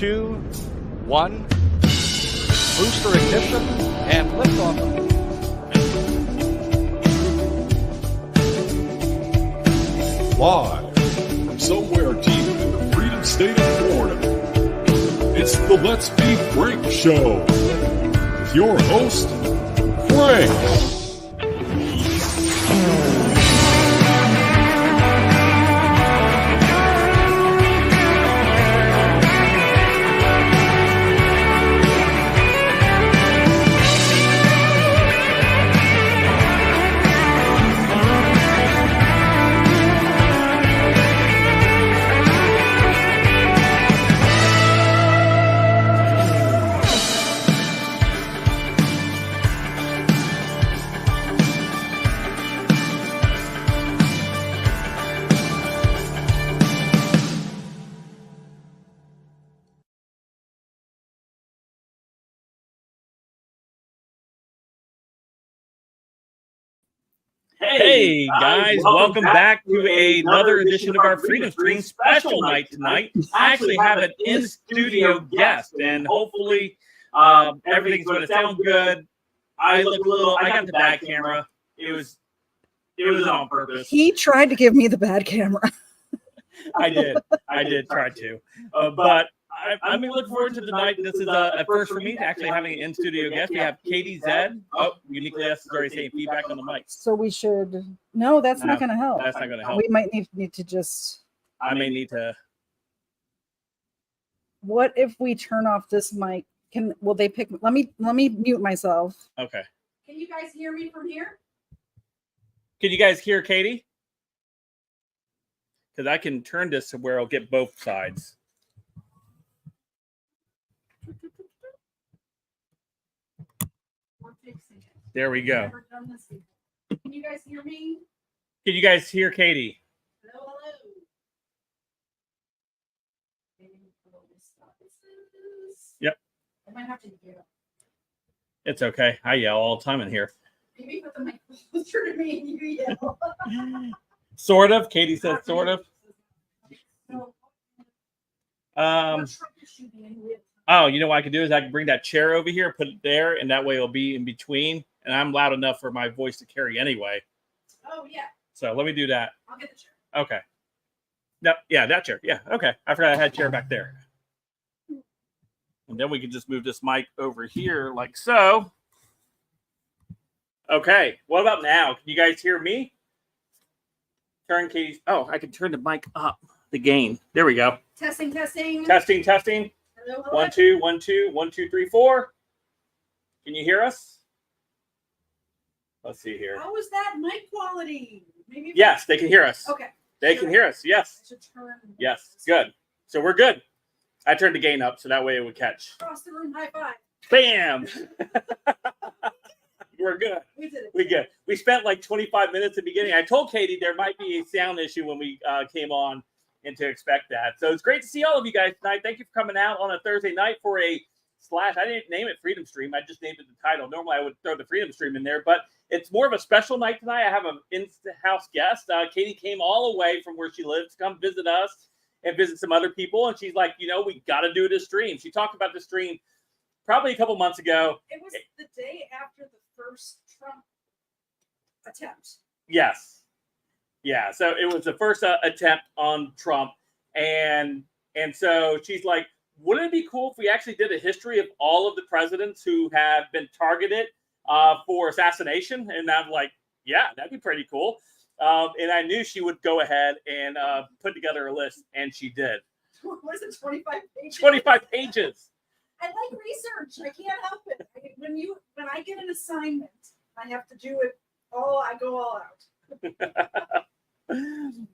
2, 1. Booster ignition and liftoff. Live from somewhere deep in the Freedom State of Florida, it's the Let's Be Frank Show with your host, Frank. Hey guys, welcome back to another edition of our Freedom Stream special night tonight. I actually have an in-studio guest, and hopefully everything's going to sound good. I got the bad camera. It was on purpose. He tried to give me the bad camera. I did try to, but I'm looking forward to tonight. This is a first for me to actually having an in-studio guest. We have Katie Zed. Oh, Uniquely S is already saying feedback on the mic. So we should. No, that's not going to help. That's not going to help. We might need to just. I may need to. What if we turn off this mic? Will they pick? Let me mute myself. Okay. Can you guys hear me from here? Can you guys hear Katie? Because I can turn this to where I'll get both sides. There we go. Can you guys hear me? Can you guys hear Katie? Hello. Yep. I might have to yell. It's okay. I yell all the time in here. Maybe put the mic closer to me and you yell. Sort of. Katie says sort of. Oh, you know what I can do is I can bring that chair over here, put it there, and that way it'll be in between. And I'm loud enough for my voice to carry anyway. Oh, yeah. So let me do that. I'll get the chair. Okay. No, yeah, that chair. Yeah, okay. I forgot I had a chair back there. And then we can just move this mic over here like so. Okay. What about now? Can you guys hear me? Turn Katie's. Oh, I can turn the mic up. The gain. There we go. Testing. Testing. Hello. 1 2 1 2 1 2 3 4. Can you hear us? Let's see here. How is that mic quality? Maybe. Yes, they can hear us. Okay. They can hear us. Yes. I should turn. Yes. Good. So we're good. I turned the gain up so that way it would catch. Across the room, high five. Bam. We're good. We did it. We good. We spent like 25 minutes at the beginning. I told Katie there might be a sound issue when we came on, and to expect that. So it's great to see all of you guys tonight. Thank you for coming out on a Thursday night for a / I didn't name it Freedom Stream. I just named it the title. Normally I would throw the Freedom Stream in there, but it's more of a special night tonight. I have an in-house guest. Katie came all the way from where she lives to come visit us and visit some other people. And she's like, we got to do this stream. She talked about the stream probably a couple months ago. It was the day after the first Trump attempt. Yes. Yeah. So it was the first attempt on Trump. And so she's like, wouldn't it be cool if we actually did a history of all of the presidents who have been targeted for assassination? And I'm like, yeah, that'd be pretty cool. And I knew she would go ahead and put together a list, and she did. What is it, 25 pages? 25 pages. I like research. I can't help it. When I get an assignment, I have to do it all. I go all out.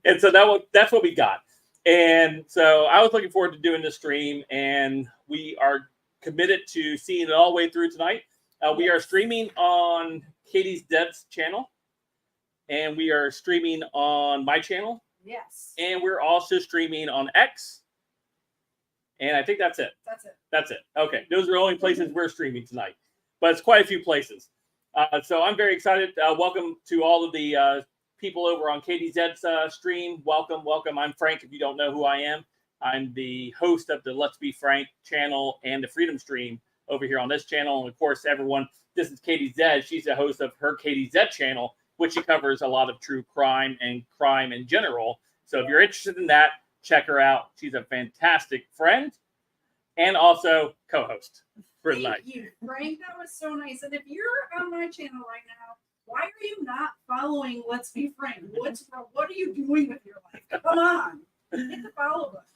And so that's what we got. And so I was looking forward to doing this stream, and we are committed to seeing it all the way through tonight. We are streaming on Katie's Zed's channel, and we are streaming on my channel. Yes. And we're also streaming on X. And I think that's it. That's it. Okay. Those are the only places we're streaming tonight, but it's quite a few places. So I'm very excited. Welcome to all of the people over on Katie Zed's stream. Welcome. I'm Frank, if you don't know who I am. I'm the host of the Let's Be Frank channel and the Freedom Stream over here on this channel. And of course, everyone, this is Katie Zed. She's the host of her Katie Zed channel, which she covers a lot of true crime and crime in general. So if you're interested in that, check her out. She's a fantastic friend and also co-host for the night. Thank you, Frank. That was so nice. And if you're on my channel right now, why are you not following Let's Be Frank? What are you doing with your life? Come on, hit the follow button.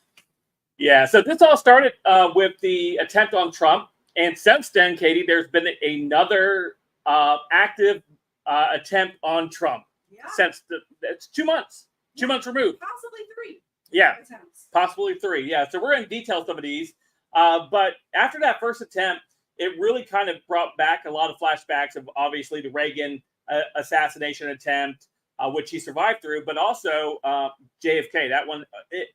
Yeah, so this all started with the attempt on Trump. And since then, Katie, there's been another active attempt on Trump. Yeah, Since it's 2 months, 2 months removed. possibly 3. Yeah, Attempts. possibly 3. Yeah, so we're going to detail some of these. But after that first attempt, it really kind of brought back a lot of flashbacks of obviously the Reagan assassination attempt, which he survived through, but also JFK. That one,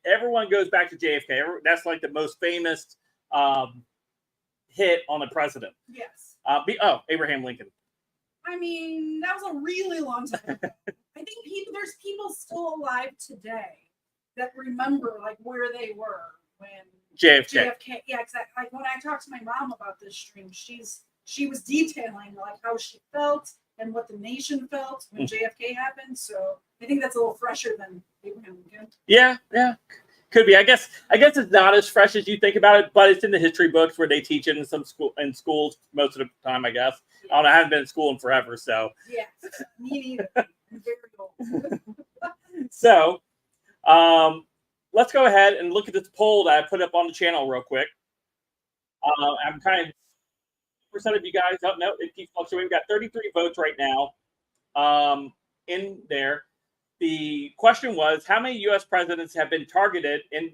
everyone goes back to JFK. That's like the most famous hit on the president. Yes. Abraham Lincoln. I mean, that was a really long time ago. I think there's people still alive today that remember like where they were when JFK. Yeah, exactly. Like when I talked to my mom about this stream, she was detailing like how she felt and what the nation felt when JFK happened. So I think that's a little fresher than Abraham Lincoln. Yeah, could be. I guess it's not as fresh as you think about it, but it's in the history books where they teach it in schools most of the time. I guess I don't know. I haven't been in school in forever, so Yes, me neither. I'm very old. so let's go ahead and look at this poll that I put up on the channel real quick. I'm kind of percent of you guys don't know. It keeps fluctuating. We've got 33 votes right now in there. The question was, how many U.S. presidents have been targeted in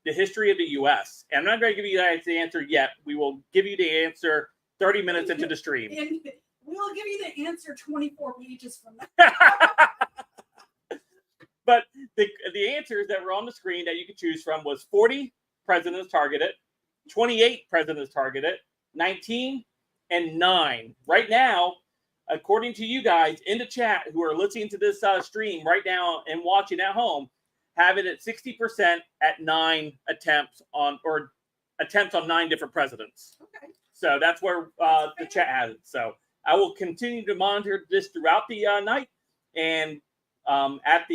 the history of the U.S.? And I'm not going to give you guys the answer yet. We will give you the answer 30 minutes into the stream. And we'll give you the answer 24 pages from now. But the answers that were on the screen that you could choose from was 40 presidents targeted, 28 presidents targeted, 19, and 9. Right now, according to you guys in the chat who are listening to this stream right now and watching at home, have it at 60% at 9 attempts on 9 different presidents. Okay. So that's where the chat has it. So I will continue to monitor this throughout the night, and at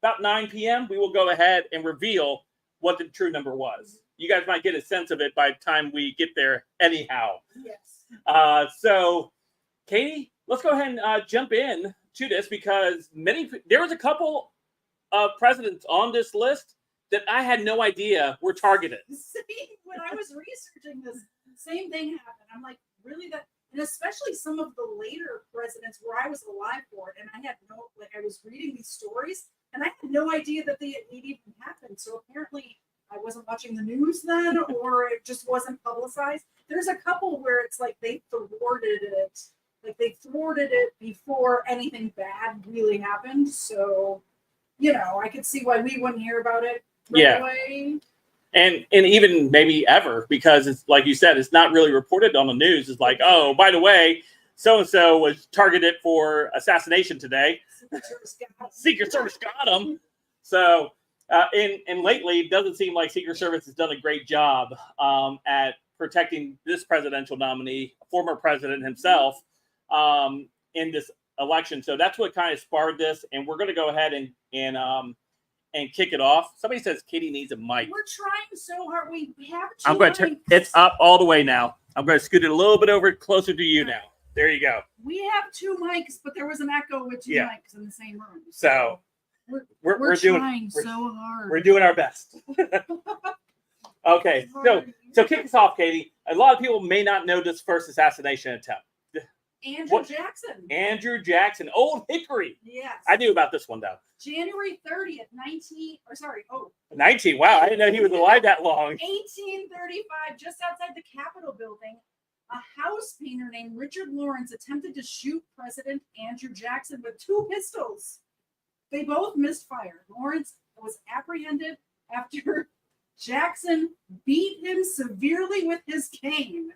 about 9 p.m., we will go ahead and reveal what the true number was. You guys might get a sense of it by the time we get there anyhow. Yes. So, Katie, let's go ahead and jump in to this because there was a couple of presidents on this list that I had no idea were targeted. When I was researching this, same thing happened. I'm like, really? And especially some of the later presidents where I was alive for it, and I had I was reading these stories, and I had no idea that it even happened. So apparently I wasn't watching the news then, or it just wasn't publicized. There's a couple where it's like they thwarted it. Like they thwarted it before anything bad really happened. So, I could see why we wouldn't hear about it right away. And even maybe ever, because it's like you said, it's not really reported on the news. It's like, oh, by the way, so-and-so was targeted for assassination today. Secret Service got him. So, and lately, it doesn't seem like Secret Service has done a great job at protecting this presidential nominee, former president himself, in this election. So that's what kind of sparred this. And we're going to go ahead and kick it off. Somebody says Katie needs a mic. We're trying so hard. We have to. I'm going to turn it's up all the way now. I'm going to scoot it a little bit over closer to you now. There you go. We have 2 mics, but there was an echo with 2 mics in the same room. So we're trying so hard. We're doing our best. Okay, so kick us off, Katie. A lot of people may not know this first assassination attempt. Andrew Jackson, Old Hickory. Yes. I knew about this one though. January 30th, 19. Wow, I didn't know he was alive that long. 1835, just outside the Capitol building, a house painter named Richard Lawrence attempted to shoot President Andrew Jackson with 2 pistols. They both missed fire. Lawrence was apprehended after Jackson beat him severely with his cane.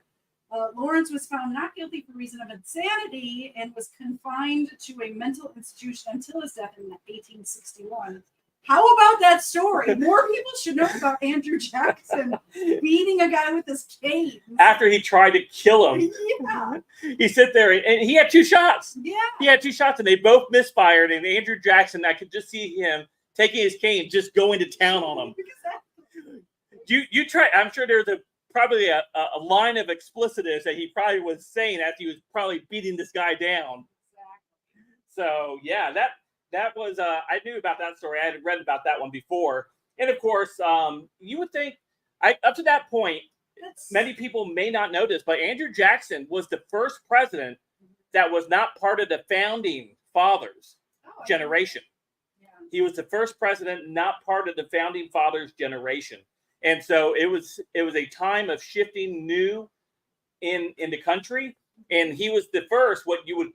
Lawrence was found not guilty for reason of insanity and was confined to a mental institution until his death in 1861. How about that story? More people should know about Andrew Jackson beating a guy with his cane. After he tried to kill him, Yeah. he sit there and he had 2 shots. Yeah. He had 2 shots and they both misfired. And Andrew Jackson, I could just see him taking his cane, just going to town on him. You try. I'm sure there's probably a line of explicitives that he probably was saying as he was probably beating this guy down. So yeah, that was I knew about that story. I had read about that one before, and of course, you would think up to that point, many people may not know this, but Andrew Jackson was the first president that was not part of the founding fathers generation. Yeah. He was the first president not part of the founding fathers generation, and so it was a time of shifting new in the country, and he was the first what you would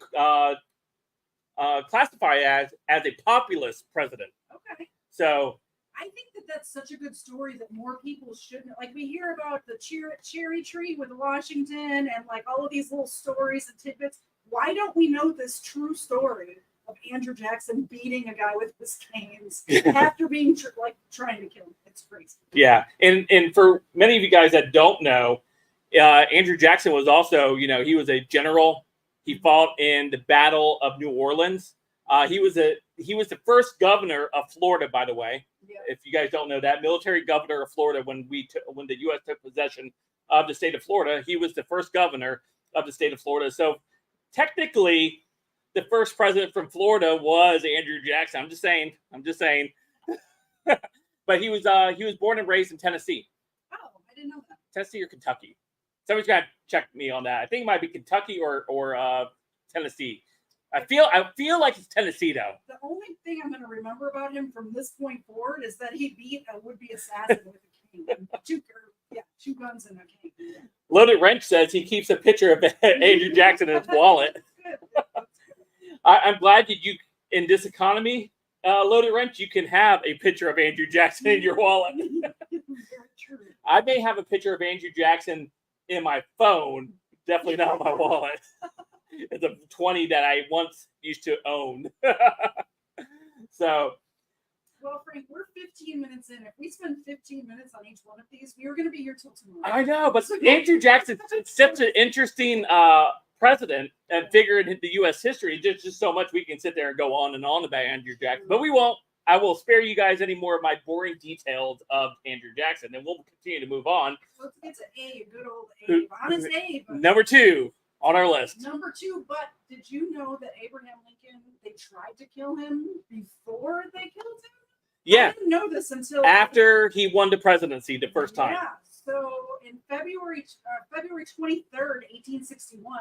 classify as a populist president. Okay. So I think that's such a good story that more people should know. Like we hear about the cherry tree with Washington and like all of these little stories and tidbits. Why don't we know this true story of Andrew Jackson beating a guy with his canes after being trying to kill him? It's crazy. Yeah, and for many of you guys that don't know, Andrew Jackson was also, he was a general. He fought in the Battle of New Orleans. He was the first governor of Florida, by the way. Yeah. If you guys don't know that, military governor of Florida when the U.S. took possession of the state of Florida, he was the first governor of the state of Florida. So technically, the first president from Florida was Andrew Jackson. I'm just saying. But he was born and raised in Tennessee. Oh, I didn't know that. Tennessee or Kentucky? Somebody's got to check me on that. I think it might be Kentucky or Tennessee. I feel like it's Tennessee though. The only thing I'm going to remember about him from this point forward is that he beat a would-be assassin with a cane. Two guns and a cane. Loaded Wrench says he keeps a picture of Andrew Jackson in his wallet. I'm glad that you, in this economy, Loaded Wrench, you can have a picture of Andrew Jackson in your wallet. I may have a picture of Andrew Jackson in my phone, definitely not in my wallet. It's a 20 that I once used to own. So, well, Frank, we're 15 minutes in. If we spend 15 minutes on each one of these, we are going to be here till tomorrow. I know, but Andrew Jackson is such an interesting president and figure in the U.S. history. There's just so much we can sit there and go on and on about Andrew Jackson, but we won't. I will spare you guys any more of my boring details of Andrew Jackson, and we'll continue to move on. Let's get to Abe, good old Abe. Honest Abe. Number 2 on our list. Number 2, but did you know that Abraham Lincoln, they tried to kill him before they killed him? Yeah. I didn't know this until after he won the presidency the first time. Yeah. So in February 23rd, 1861,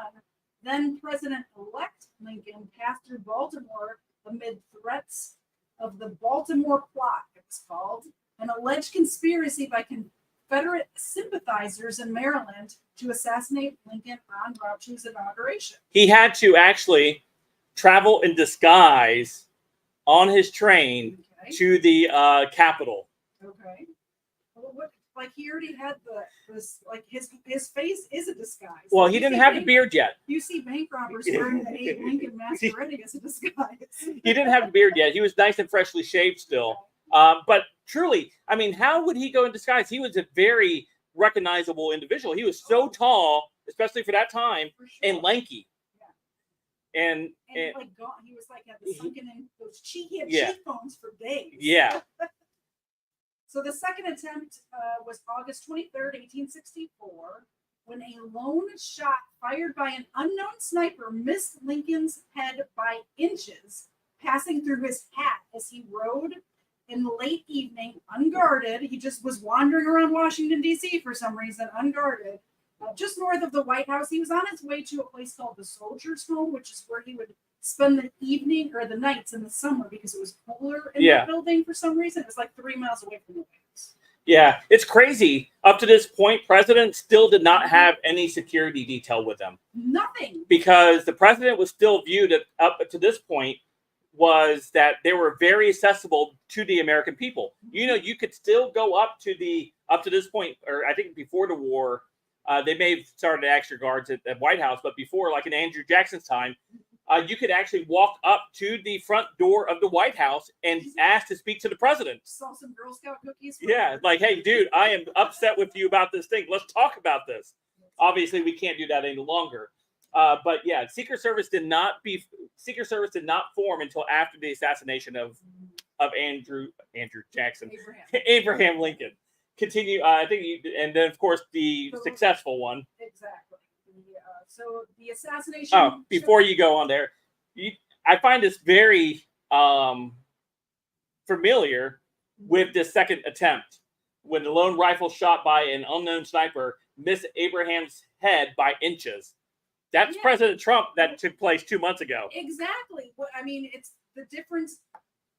then President-elect Lincoln passed through Baltimore amid threats of the Baltimore Plot, it was called, an alleged conspiracy by Confederate sympathizers in Maryland to assassinate Lincoln on route to his inauguration. He had to actually travel in disguise on his train to the Capitol. Okay. Well, he already had his face is a disguise. Well, he didn't have the beard yet. You see bank robbers wearing the Abe Lincoln masquerading as a disguise. He didn't have the beard yet. He was nice and freshly shaved still. But truly, I mean, how would he go in disguise? He was a very recognizable individual. He was so tall, especially for that time, and lanky. Yeah. And he was like had the sunken in those he had Yeah. cheekbones for days. Yeah. So the second attempt was August 23rd, 1864, when a lone shot fired by an unknown sniper missed Lincoln's head by inches, passing through his hat as he rode in the late evening, unguarded. He just was wandering around Washington, D.C. for some reason, unguarded. Just north of the White House. He was on his way to a place called the Soldiers' Home, which is where he would spend the evening or the nights in the summer because it was cooler in the building for some reason. It was like 3 miles away from the White House. Yeah, it's crazy. Up to this point, president still did not have any security detail with him. Nothing. Because the president was still viewed up to this point was that they were very accessible to the American people. You know, you could still go up to this point, or I think before the war, they may have started extra guards at White House, but before, like in Andrew Jackson's time, you could actually walk up to the front door of the White House and ask to speak to the president. Saw some Girl Scout cookies. Yeah, like, hey, dude, I am upset with you about this thing. Let's talk about this. Obviously, we can't do that any longer. But yeah, Secret Service did not form until after the assassination of Andrew Jackson, Abraham Lincoln. Continue, I think, and then of course the successful one. Exactly. So the assassination. Oh, before you go on there, I find this very familiar with the second attempt when the lone rifle shot by an unknown sniper missed Abraham's head by inches. That's President Trump that took place 2 months ago. Exactly. What I mean, it's the difference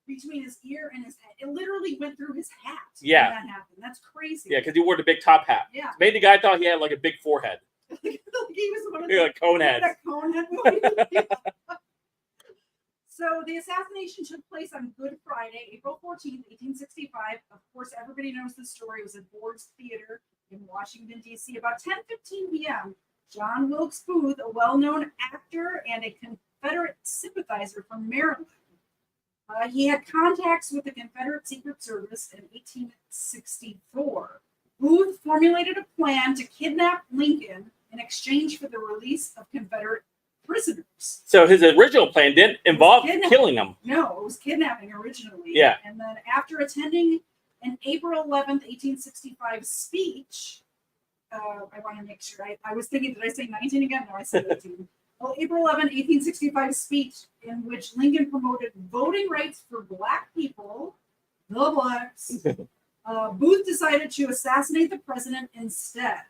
between his ear and his head. It literally went through his hat. Yeah. When that happened. That's crazy. Yeah, because he wore the big top hat. Yeah. Made the guy thought he had like a big forehead. He was one of Yeah, like Conehead. that Conehead movie. So the assassination took place on Good Friday, April 14th, 1865. Of course, everybody knows the story. It was at Ford's Theater in Washington, D.C. About 10:15 p.m., John Wilkes Booth, a well-known actor and a Confederate sympathizer from Maryland, he had contacts with the Confederate Secret Service in 1864. Booth formulated a plan to kidnap Lincoln in exchange for the release of Confederate prisoners. So his original plan didn't involve killing him. No, it was kidnapping originally. Yeah. And then after attending an April 11th, 1865 speech, I want to make sure. I was thinking, did I say 19 again? No, I said 18. Well, April 11, 1865 speech in which Lincoln promoted voting rights for Black people, the blacks. Booth decided to assassinate the president instead.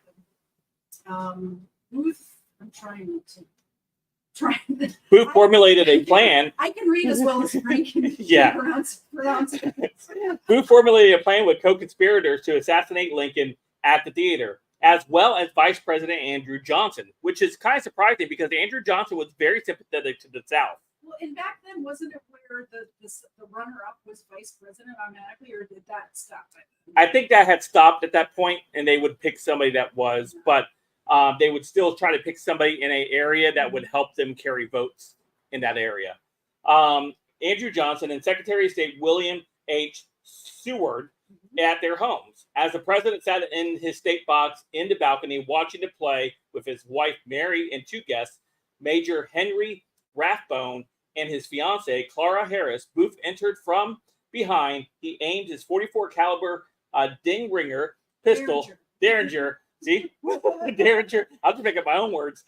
Booth, I'm trying to. Booth formulated a plan. I can read as well as Frank can Yeah. pronounce it. Booth formulated a plan with co-conspirators to assassinate Lincoln at the theater, as well as Vice President Andrew Johnson, which is kind of surprising because Andrew Johnson was very sympathetic to the South. Well, and back then, wasn't it where the runner-up was vice president automatically, or did that stop? I think that had stopped at that point, and they would pick somebody that was, but they would still try to pick somebody in an area that would help them carry votes in that area. Andrew Johnson and Secretary of State William H. Seward at their homes. As the president sat in his state box in the balcony watching the play with his wife Mary and two guests, Major Henry Rathbone and his fiancee Clara Harris, Booth entered from behind. He aimed his .44 caliber Dingringer pistol, Derringer. See, Derringer. I'll just make up my own words.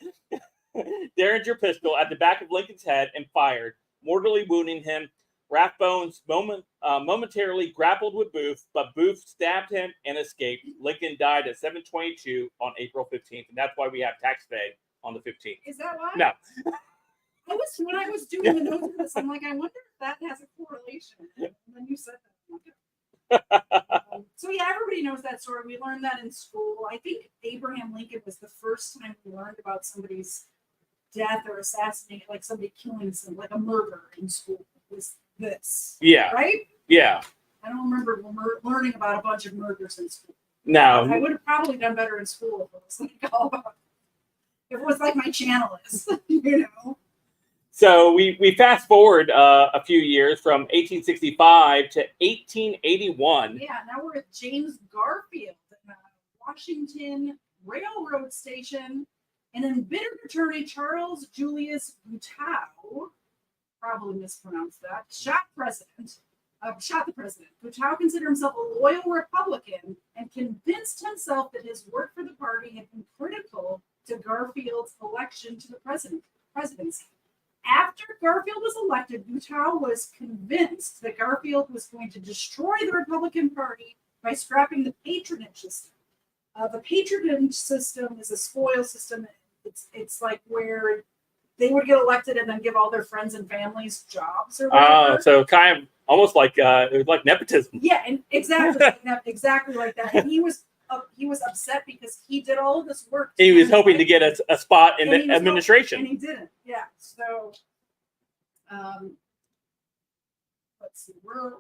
Derringer pistol at the back of Lincoln's head and fired, mortally wounding him. Rathbones momentarily grappled with Booth, but Booth stabbed him and escaped. Lincoln died at 7:22 on April 15th, and that's why we have tax day on the 15th. Is that why? No. When I was doing the notes for this, I'm like, I wonder if that has a correlation. And then you said that. So yeah, everybody knows that story. We learned that in school. I think Abraham Lincoln was the first time we learned about somebody's death or assassination, like somebody killing some, like a murder in school. Was this? Yeah. Right? Yeah. I don't remember learning about a bunch of murders in school. No. I would have probably done better in school if it was like all about. If it was like my channel is, you know. So we fast forward a few years from 1865 to 1881. Yeah, now we're at James Garfield, Washington Railroad Station, and embittered attorney Charles Julius Guiteau, probably mispronounced that, shot the president. Guiteau considered himself a loyal Republican and convinced himself that his work for the party had been critical to Garfield's election to the presidency. After Garfield was elected, Guiteau was convinced that Garfield was going to destroy the Republican Party by scrapping the patronage system. The patronage system is a spoil system. It's like where they would get elected and then give all their friends and families jobs or whatever. So kind of almost like it was like nepotism. Yeah, and exactly like that. And he was upset because he did all of this work. He was hoping to get a spot in the administration. And he didn't. Yeah. So, let's see. Where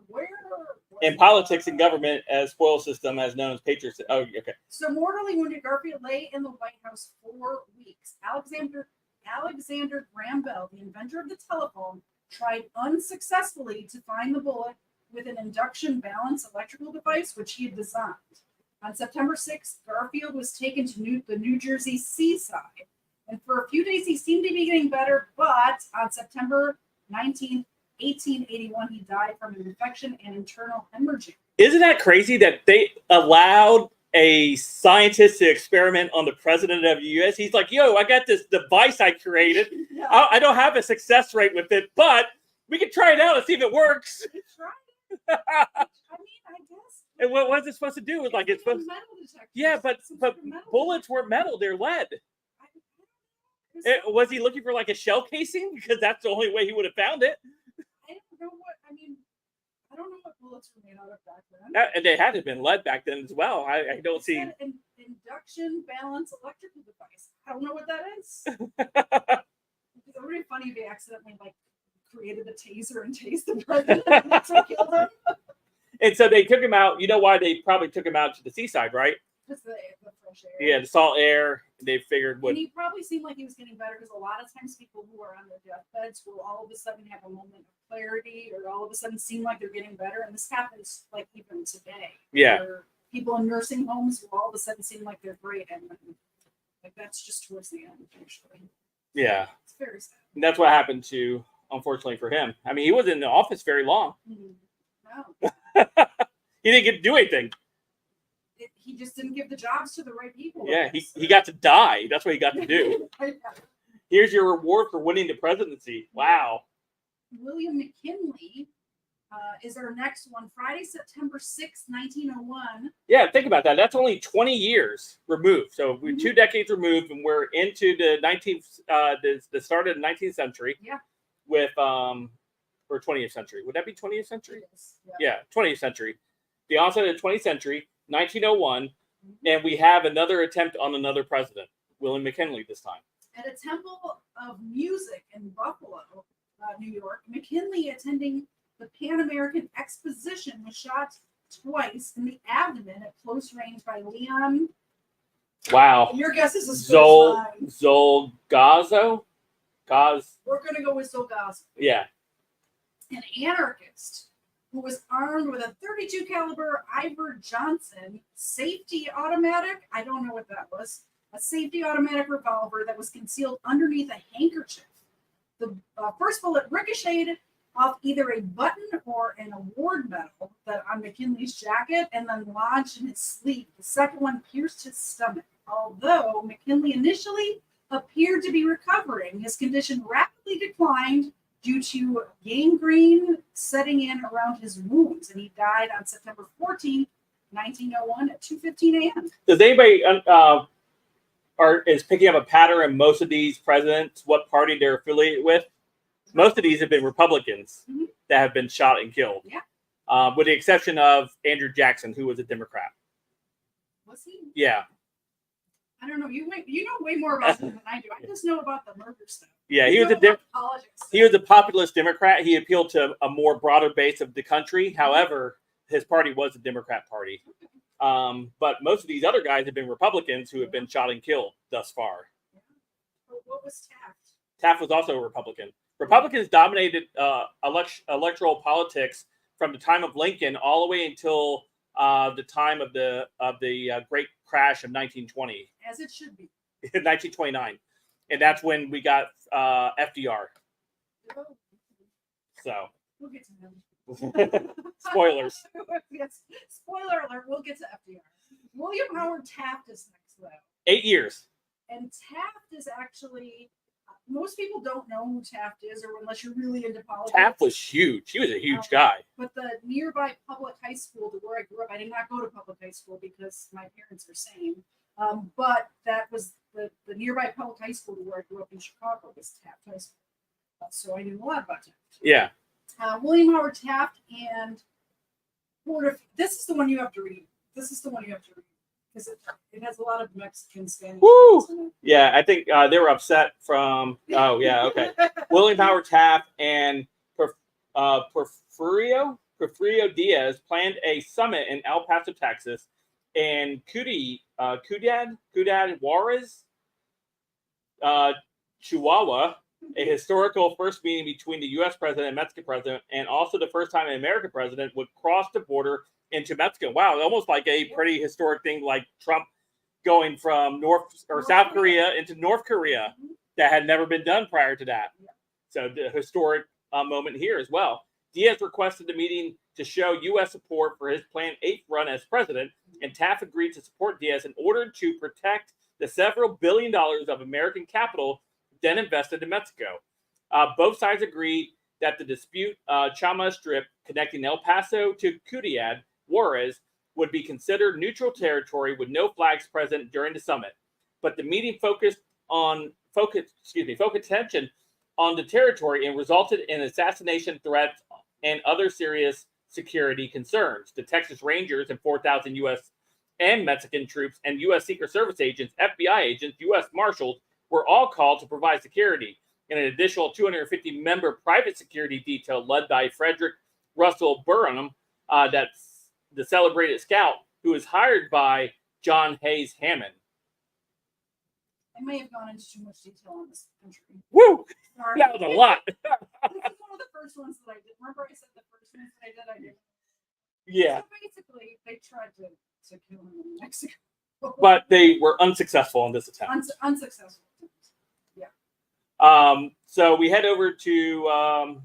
in politics and government, as spoil system, as known as patriots. Oh, okay. So mortally wounded, Garfield lay in the White House 4 weeks. Alexander Graham Bell, the inventor of the telephone, tried unsuccessfully to find the bullet with an induction balance electrical device which he had designed. On September 6th, Garfield was taken to the New Jersey seaside, and for a few days he seemed to be getting better, but on September 19th, 1881, he died from an infection and internal hemorrhaging. Isn't that crazy that they allowed a scientist to experiment on the president of the U.S.? He's like, yo, I got this device I created. Yeah. I don't have a success rate with it, but we can try it out and see if it works. He tried. I mean, I guess. And what was it supposed to do? Like it's like a supposed. metal detector. Yeah, but Some sort of metal bullets detector. weren't metal; they're lead. I don't know. Was he looking for like a shell casing? Because that's the only way he would have found it. I don't know what. I mean, I don't know what bullets were made out of back then. And they had to have been lead back then as well. I don't It see. said induction balance electrical device. I don't know what that is. It would be funny if he accidentally like created a taser and tased the president. And that's what killed him. And so they took him out. You know why they probably took him out to the seaside, right? Just the fresh air. Yeah, the salt air. They figured would. And he probably seemed like he was getting better because a lot of times people who are on their deathbeds will all of a sudden have a moment of clarity or all of a sudden seem like they're getting better. And this happens like even today. Yeah. Where people in nursing homes will all of a sudden seem like they're great. And like that's just towards the end, usually. Yeah, It's very sad. and that's what happened to, unfortunately for him. I mean, he wasn't in the office very long. No. He didn't get to do anything. He just didn't give the jobs to the right people. Yeah, he got to die. That's what he got to do. Yeah. Here's your reward for winning the presidency. Wow. William McKinley is our next one. Friday, September 6th, 1901. Yeah, think about that. That's only 20 years removed. So we're 2 decades removed, and we're into the 19th, the start of the 19th century. Yeah. With or 20th century. Would that be 20th century? Yeah. Yeah, 20th century. The onset of the 20th century, 1901, and we have another attempt on another president, William McKinley this time. At a temple of music in Buffalo, New York, McKinley attending the Pan American Exposition was shot twice in the abdomen at close range by Leon. Wow. Your guess is as good as mine. Zolgazo? We're going to go with Zolgazo. Yeah. An anarchist who was armed with a .32 caliber Iver Johnson safety automatic. I don't know what that was. A safety automatic revolver that was concealed underneath a handkerchief. The first bullet ricocheted off either a button or an award medal that on McKinley's jacket and then lodged in his sleeve. The second one pierced his stomach. Although McKinley initially appeared to be recovering, his condition rapidly declined due to gangrene setting in around his wounds, and he died on September 14, 1901 at 2:15 a.m. Does anybody is picking up a pattern in most of these presidents, what party they're affiliated with? Most of these have been Republicans that have been shot and killed. Yeah. With the exception of Andrew Jackson, who was a Democrat. Was he? Yeah. I don't know. You know way more about him than I do. I just know about the murder stuff. Yeah, he was politics. he was a populist Democrat. He appealed to a more broader base of the country. However, his party was the Democrat Party. But most of these other guys have been Republicans who have been shot and killed thus far. What was Taft? Taft was also a Republican. Republicans dominated electoral politics from the time of Lincoln all the way until the time of the Great Crash of 1920. As it should be. 1929, and that's when we got FDR. So We'll get to him. spoilers. Yes. Spoiler alert. We'll get to FDR. William Howard Taft is next, though. 8 years. And Taft is actually, most people don't know who Taft is, or unless you're really into politics. Taft was huge. He was a huge guy. But the nearby public high school to where I grew up, I did not go to public high school because my parents are sane. But that was the nearby public high school to where I grew up in Chicago was Taft High School. So I knew a lot about Taft. Yeah. William Howard Taft and this is the one you have to read. Because it has a lot of Mexican Spanish. Woo! Yeah, I think they were upset from. Oh, yeah, okay. William Howard Taft and Porfirio Diaz planned a summit in El Paso, Texas, and Ciudad Juarez Chihuahua, a historical first meeting between the U.S. president and Mexican president, and also the first time an American president would cross the border into Mexico. Wow, almost like a pretty historic thing, like Trump going from South Korea into North Korea. That had never been done prior to that. So the historic moment here as well. Diaz requested the meeting to show U.S. support for his planned 8th run as president, and Taft agreed to support Diaz in order to protect the several $billion of American capital then invested in Mexico. Both sides agreed that the dispute Chama Strip connecting El Paso to Ciudad Juarez would be considered neutral territory with no flags present during the summit. But the meeting focused attention on the territory and resulted in assassination threats and other serious security concerns. The Texas Rangers and 4,000 U.S. and Mexican troops and U.S. Secret Service agents, FBI agents, U.S. Marshals were all called to provide security. And an additional 250-member private security detail led by Frederick Russell Burnham, that's the celebrated scout, who was hired by John Hayes Hammond. I may have gone into too much detail on this country. Woo! Sorry. That was a lot. This is one of the first ones that I did. Remember I said the first ones that I did? Yeah. So basically, they tried to kill him in Mexico. But they were unsuccessful in this attempt. Unsuccessful. So we head over to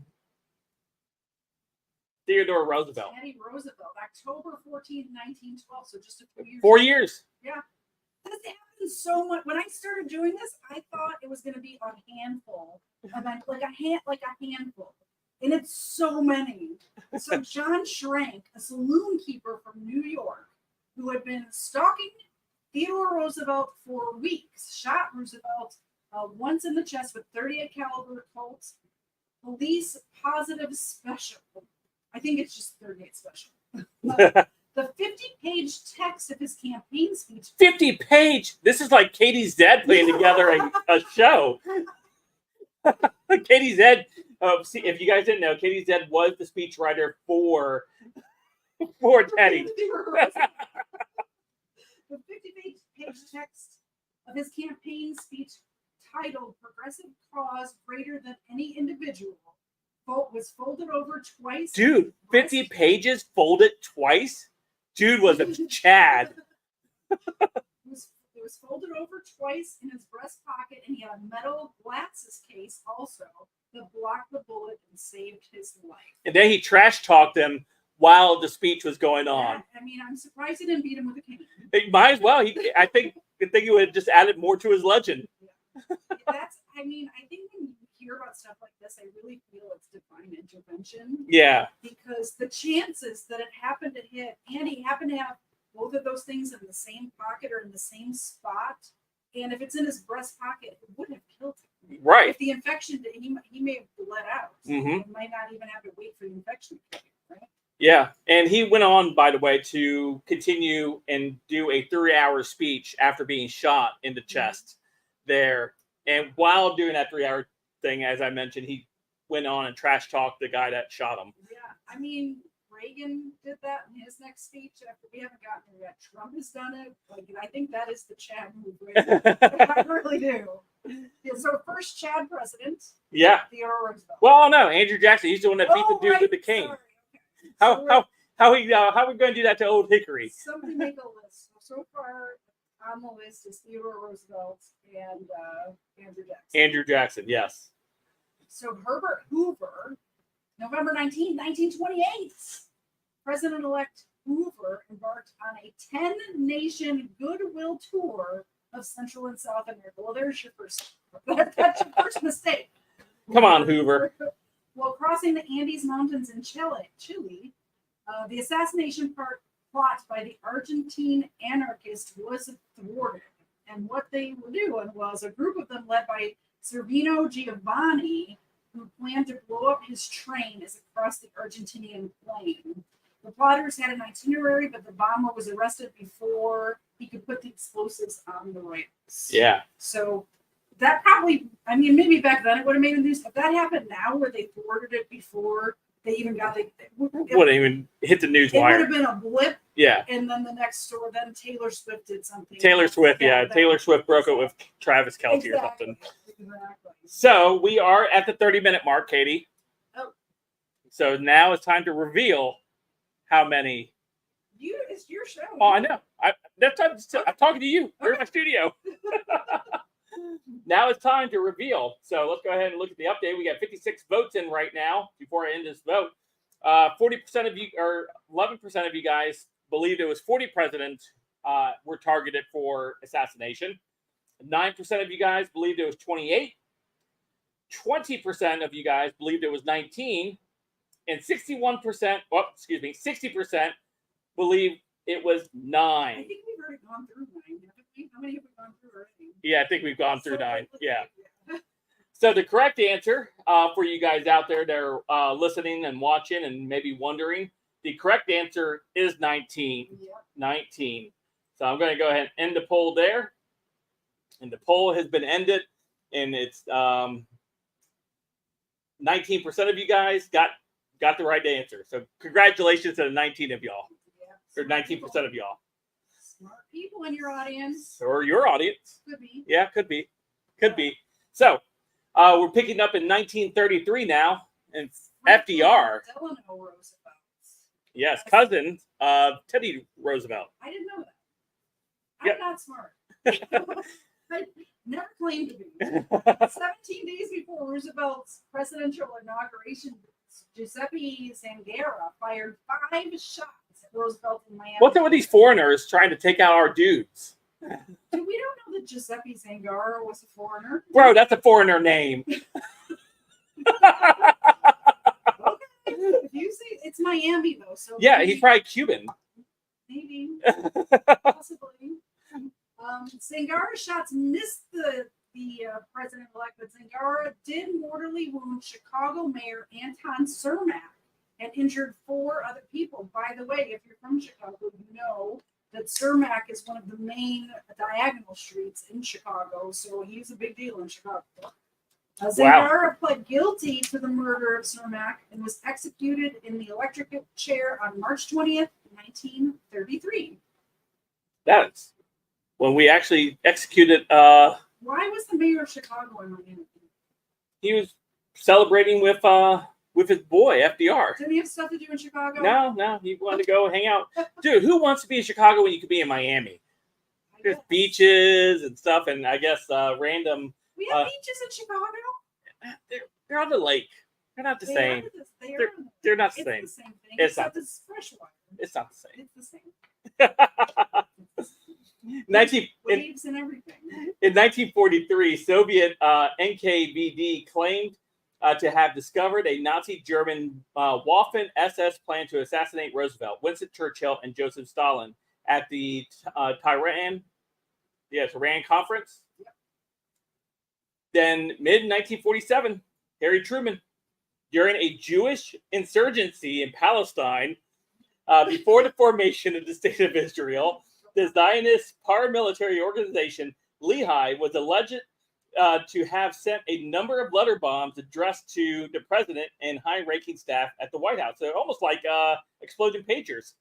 Theodore Roosevelt. Teddy Roosevelt, October 14th, 1912. So just a few years. 4 years. Yeah. This happened so much. When I started doing this, I thought it was going to be a handful of like a handful, and it's so many. So John Schrank, a saloon keeper from New York, who had been stalking Theodore Roosevelt for weeks, shot Roosevelt once in the chest with .38 caliber Colts. Police positive special. I think it's just 38 special. The 50-page text of his campaign speech. 50-page. This is like Katie Zed putting together a show. Katie Zed. If you guys didn't know, Katie Zed was the speechwriter for Teddy. The 50-page text of his campaign speech, titled "Progressive Cause Greater Than Any Individual," was folded over twice. Dude, 50 pages folded twice? Dude was a Chad. It was folded over twice in his breast pocket, and he had a metal glasses case also that blocked the bullet and saved his life. And then he trash talked him while the speech was going on. I mean, I'm surprised he didn't beat him with a cane. He might as well. I think he would have just added more to his legend. I think when you hear about stuff like this, I really feel it's divine intervention. Yeah. Because the chances that it happened to hit, and he happened to have both of those things in the same pocket or in the same spot, and if it's in his breast pocket, it would have killed him. Right. If the infection did, he may have bled out. Mm-hmm. He might not even have to wait for the infection to kill him, right? Yeah. And he went on, by the way, to continue and do a 3-hour speech after being shot in the chest there. And while doing that 3-hour thing, as I mentioned, he went on and trash talked the guy that shot him. Yeah. I mean, Reagan did that in his next speech. After we haven't gotten there yet, Trump has done it. I think that is the Chad move. Right? I really do. Yeah, so first Chad president. Yeah. Theodore Roosevelt. Well, no, Andrew Jackson. He's the one that beat the dude with the cane. Sorry. Okay. How are we going to do that to Old Hickory? Somebody make a list. So far on the list is Theodore Roosevelt and Andrew Jackson. Andrew Jackson, yes. So Herbert Hoover, November 19, 1928, President-elect Hoover embarked on a 10-nation goodwill tour of Central and South America. Well, there's your first. That's your first mistake. Come on, Hoover. While crossing the Andes Mountains in Chile, the assassination plot by the Argentine anarchists was thwarted. And what they were doing was a group of them led by Servino Giovanni, who planned to blow up his train as it crossed the Argentinian plain. The plotters had an itinerary, but the bomber was arrested before he could put the explosives on the rails. Yeah. So that probably, maybe back then it would have made the news. If that happened now, where they thwarted it before they even got it wouldn't even hit the news it wire. would have been a blip. Yeah. And then the next story, then Taylor Swift did something. Taylor Swift broke it with Travis Kelce or something. Exactly. So we are at the 30-minute mark, Katie. Oh. So now it's time to reveal how many. It's your show. Oh, I know. I'm talking to you. You're in my studio. Now it's time to reveal. So let's go ahead and look at the update. We got 56 votes in right now before I end this vote. 40% of you, or 11% of you guys, believed it was 40 presidents were targeted for assassination. 9% of you guys believed it was 28. 20% of you guys believed it was 19. And 60% believe it was 9. I think we've already gone through 9, haven't we? How many have we gone through already? Yeah, I think we've gone through So 9. quickly. Yeah. So the correct answer for you guys out there that are listening and watching and maybe wondering, the correct answer is 19. Yep. 19. So I'm going to go ahead and end the poll there. And the poll has been ended. And it's 19% of you guys got the right answer. So congratulations to the 19 of y'all. Yep. Or 19% of y'all. Smart people in your audience. Or your audience. Could be. Yeah, could be. Could be. So we're picking up in 1933 now. And FDR. Delano Roosevelt. Yes, cousin of Teddy Roosevelt. I didn't know that. I'm Yep. not smart. I never claimed to be. 17 days before Roosevelt's presidential inauguration, Giuseppe Zangara fired 5 shots at Roosevelt in Miami. What's up with these foreigners trying to take out our dudes? We don't know that Giuseppe Zangara was a foreigner. Bro, that's a foreigner name. If you say it's Miami though, so Yeah, maybe, he's probably Cuban. maybe possibly. Zangara shots missed the president-elect, but Zangara did mortally wound Chicago Mayor Anton Cermak and injured 4 other people. By the way, if you're from Chicago, you know that Cermak is one of the main diagonal streets in Chicago, so he's a big deal in Chicago. Zangara pled guilty to the murder of Cermak and was executed in the electric chair on March 20th, 1933. That's when we actually executed. Why was the mayor of Chicago in Miami? He was celebrating with his boy FDR. Didn't he have stuff to do in Chicago? No, he wanted to go hang out. Dude, who wants to be in Chicago when you could be in Miami? I There's guess. beaches and stuff, and I guess random. We have beaches in Chicago. They're on the lake. They're not the same. They're Not the it's same. the same thing. It's not. Except it's freshwater. It's not the same. It's the same. 19, Waves and everything. in 1943, Soviet NKVD claimed to have discovered a Nazi German Waffen SS plan to assassinate Roosevelt, Winston Churchill, and Joseph Stalin at the Tehran Conference. Yep. Then, mid-1947, Harry Truman, during a Jewish insurgency in Palestine, before the formation of the State of Israel, the Zionist paramilitary organization Lehi was alleged to have sent a number of letter bombs addressed to the president and high-ranking staff at the White House. So almost like exploding pagers.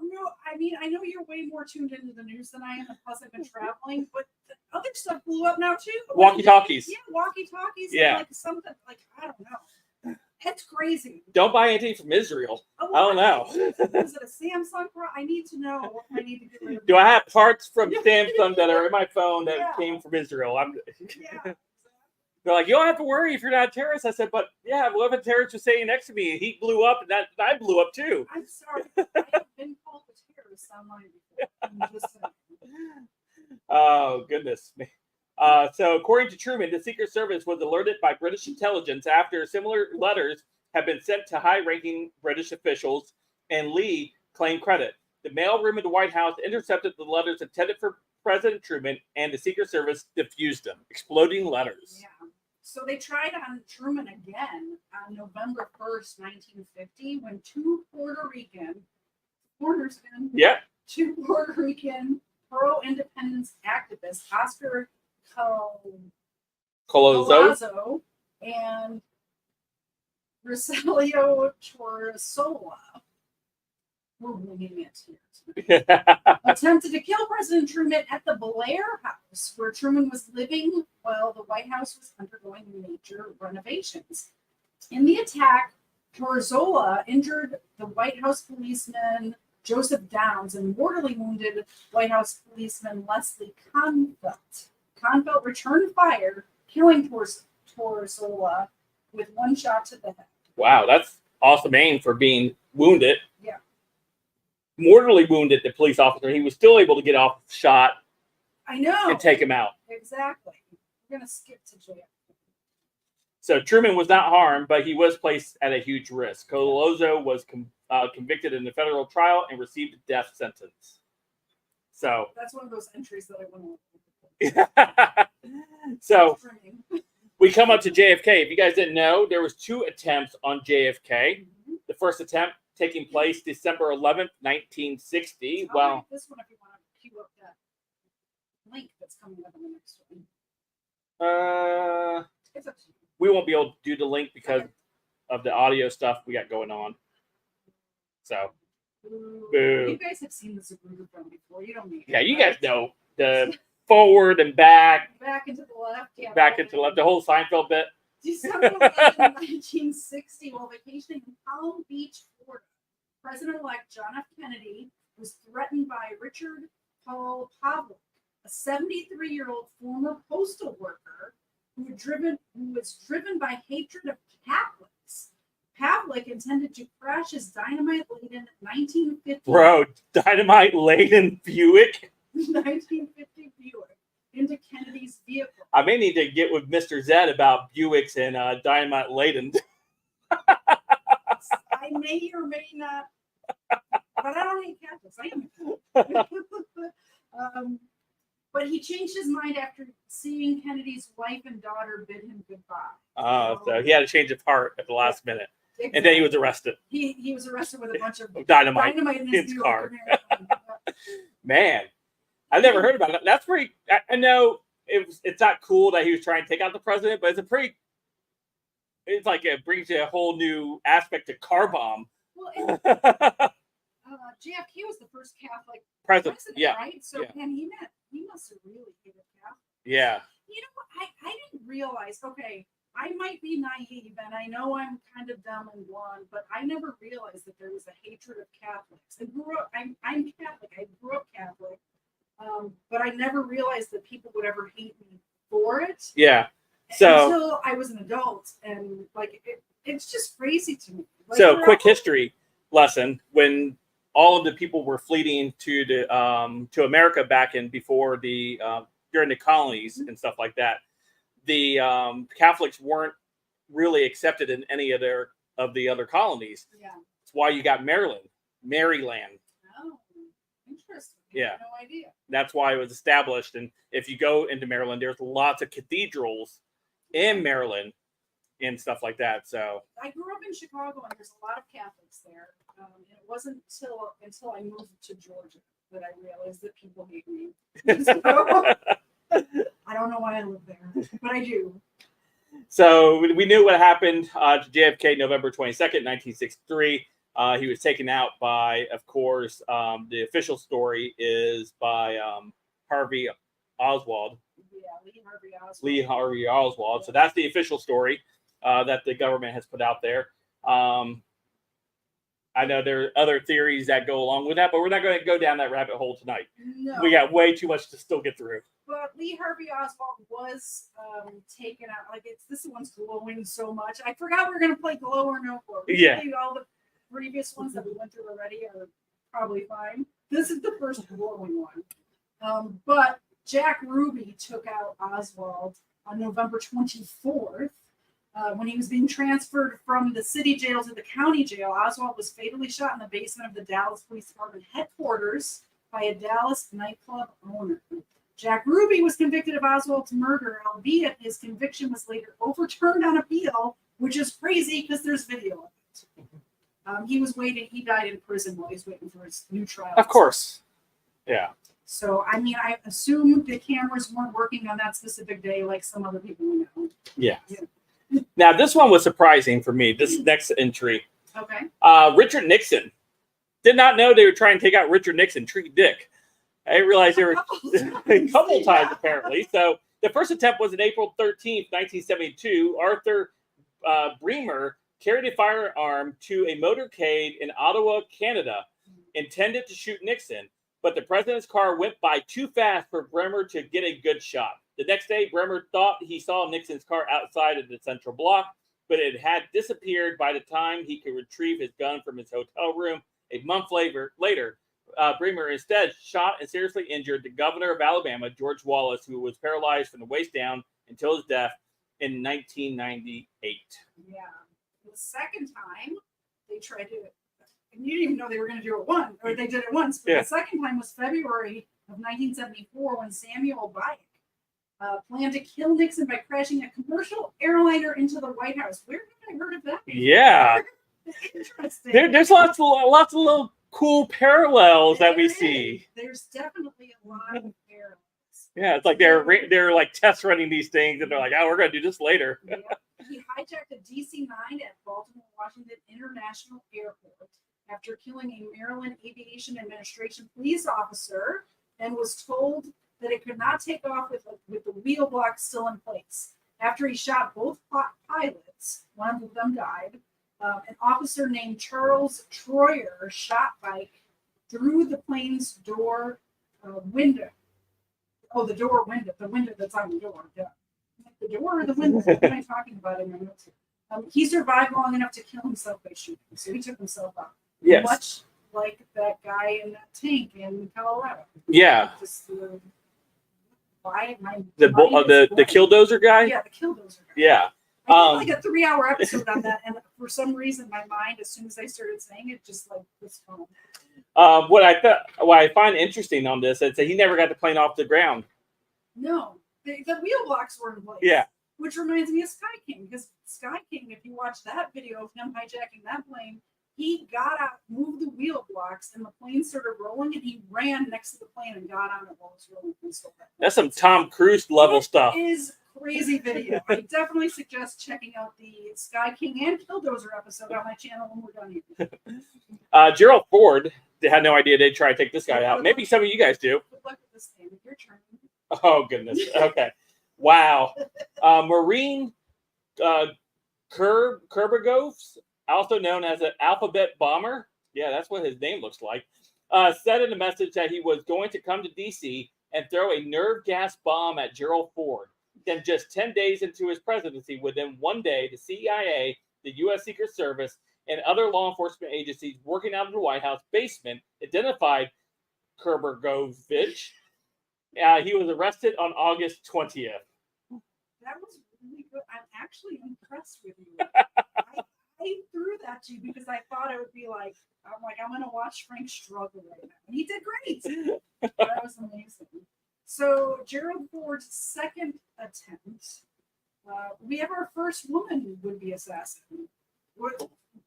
No, I mean, I know you're way more tuned into the news than I am, and plus I've been traveling, but the other stuff blew up now too. Walkie-talkies. Yeah, walkie-talkies. Yeah. Like something, like, I don't know. That's crazy. Don't buy anything from Israel. Oh, I don't know. Is it a Samsung Pro? I need to know what I need to get rid of. Do I have parts from Samsung that are in my phone that Yeah. came from Israel? Yeah. They're like, you don't have to worry if you're not a terrorist. I said, but yeah, what if a terrorist was sitting next to me and he blew up and I blew up too? I'm sorry. I've been called a terrorist online before. I'm just saying. Oh, goodness. So according to Truman, the Secret Service was alerted by British intelligence after similar letters had been sent to high-ranking British officials, and Lee claimed credit. The mailroom at the White House intercepted the letters intended for President Truman, and the Secret Service diffused them, exploding letters. Yeah. So they tried on Truman again on November 1st, 1950, when two Puerto Rican pro-independence activists, Oscar Colozo. Colazo and Rogelio Torresola, We're winging it here. Attempted to kill President Truman at the Blair House, where Truman was living while the White House was undergoing major renovations. In the attack, Torzola injured the White House policeman Joseph Downs and mortally wounded White House policeman Leslie Confelt. Confelt returned fire, killing Torzola with one shot to the head. Wow, that's awesome aim for being wounded. Yeah. Mortally wounded the police officer. He was still able to get off the shot I know. and take him out. Exactly. We're going to skip to jail. So Truman was not harmed, but he was placed at a huge risk. Colozo was convicted in the federal trial and received a death sentence. So That's one of those entries that I want to so we come up to JFK. If you guys didn't know, there was 2 attempts on JFK. The first attempt taking place December 11th, 1960. Well, this one, if you want to cue up that link that's coming up in the next one. It's up to you. we won't be able to do the link because of the audio stuff we got going on. So, Boo. Boo. You guys have seen the Zapruder film before. You don't need yeah, it, you right? guys know the forward and back, Back into the left. Yeah, back into the left, the whole Seinfeld bit. December 11th, 1960, while vacationing in Palm Beach, Florida, President-elect John F. Kennedy was threatened by Richard Paul Pavlik, a 73-year-old former postal worker who was driven by hatred of Catholics. Pavlik intended to crash his dynamite-laden 1950 Bro, dynamite-laden Buick. 1950 Buick into Kennedy's vehicle. I may need to get with Mr. Zed about Buicks and dynamite-laden. I may or may not, but I don't hate Catholics. I am. But he changed his mind after seeing Kennedy's wife and daughter bid him goodbye. So he had a change of heart at the last minute. And then he was arrested. He was arrested with a bunch of Dynamite in his his car. vehicle. Man, I never heard about that. That's pretty. I know it's not cool that he was trying to take out the president, but it's a pretty. It's like it brings you a whole new aspect to car bomb. Well, JFK was the first Catholic President, president, yeah, right? So, yeah. and he must have really hated Catholics. yeah. You know what? I didn't realize. Okay, I might be naive, and I know I'm kind of dumb and blonde, but I never realized that there was a hatred of Catholics. I grew up. I'm Catholic. I grew up Catholic, but I never realized that people would ever hate me for it. Yeah. So, until I was an adult, and like it's just crazy to me. Like, so quick history lesson: when all of the people were fleeing to the to America back in before the during the colonies and stuff like that, the Catholics weren't really accepted in any of the other colonies. Yeah. That's why you got Maryland. Oh, interesting. Yeah. I had no idea. That's why it was established. And if you go into Maryland, there's lots of cathedrals in Maryland and stuff like that. So I grew up in Chicago, and there's a lot of Catholics there. And it wasn't until I moved to Georgia that I realized that people hate me. So, I don't know why I live there, but I do. So we knew what happened to JFK November 22nd, 1963. He was taken out by, of course, the official story is by Harvey Oswald. Yeah, Lee Harvey Oswald. So that's the official story that the government has put out there. I know there are other theories that go along with that, but we're not going to go down that rabbit hole tonight. No. We got way too much to still get through. But Lee Harvey Oswald was taken out. Like this one's glowing so much. I forgot we were going to play Glow or No Glow. Yeah. Usually all the previous ones that we went through already are probably fine. This is the first glowing one. But Jack Ruby took out Oswald on November 24th. When he was being transferred from the city jail to the county jail, Oswald was fatally shot in the basement of the Dallas Police Department headquarters by a Dallas nightclub owner. Jack Ruby was convicted of Oswald's murder, albeit his conviction was later overturned on appeal, which is crazy because there's video of it. He died in prison while he was waiting for his new trial. Of course. Yeah. So, I mean, I assume the cameras weren't working on that specific day like some other people we know. Yeah. Now, this one was surprising for me, this next entry. Okay. Richard Nixon Did not know they were trying to take out Richard Nixon, Tricky Dick. I didn't realize they were a couple times apparently. So the first attempt was on April 13th, 1972. Arthur Bremer carried a firearm to a motorcade in Ottawa, Canada, intended to shoot Nixon, but the president's car went by too fast for Bremer to get a good shot. The next day, Bremer thought he saw Nixon's car outside of the central block, but it had disappeared by the time he could retrieve his gun from his hotel room. A month later, Bremer instead shot and seriously injured the governor of Alabama, George Wallace, who was paralyzed from the waist down until his death in 1998. Yeah. The second time they tried to, and you didn't even know they were going to do it once, or they did it once, but the second time was February of 1974 when Samuel Bayek planned to kill Nixon by crashing a commercial airliner into the White House. Where have I heard of that? Yeah. Interesting. There's lots of little cool parallels that we see. There's definitely a lot of parallels. Yeah, it's like they're like test running these things, and they're like, "Oh, we're gonna do this later." Yeah. He hijacked a DC-9 at Baltimore Washington International Airport after killing a Maryland Aviation Administration police officer, and was told that it could not take off with the wheel block still in place. After he shot both pilots, one of them died. An officer named Charles Troyer shot Bayek through the plane's door window. Oh, the door window, the window that's on the door. Yeah. The door or the window? What am I talking about in my notes here? He survived long enough to kill himself by shooting, so he took himself out. Yes. Much like that guy in that tank in Colorado. Yeah. Just, The the Killdozer guy. Yeah, the Killdozer guy. Yeah. I did like a 3-hour episode on that, and for some reason, my mind, as soon as I started saying it, just like was gone. What I find interesting on this is that he never got the plane off the ground. No, the wheel blocks were in place. Yeah. Which reminds me of Sky King, because Sky King, if you watch that video of him hijacking that plane, he got out, moved the wheel blocks, and the plane started rolling, and he ran next to the plane and got on it while it was rolling. That's some Tom Cruise level stuff. It is crazy video. I definitely suggest checking out the Sky King and Killdozer episode on my channel when we're done here. Gerald Ford had no idea they'd try to take this guy out. Maybe some of you guys do. Good luck with this thing. Your turn. Oh, goodness. Okay. Wow. Marine Kerbergovs, also known as an alphabet bomber. Yeah, that's what his name looks like. Said in a message that he was going to come to D.C. and throw a nerve gas bomb at Gerald Ford. Then just 10 days into his presidency, within one day, the CIA, the U.S. Secret Service, and other law enforcement agencies working out of the White House basement identified Kerbergovich. He was arrested on August 20th. That was really good. I'm actually impressed with you. I threw that to you because I thought it would be like, I'm going to watch Frank struggle right now. And he did great. That was amazing. So Gerald Ford's second attempt, we have our first woman would-be assassin.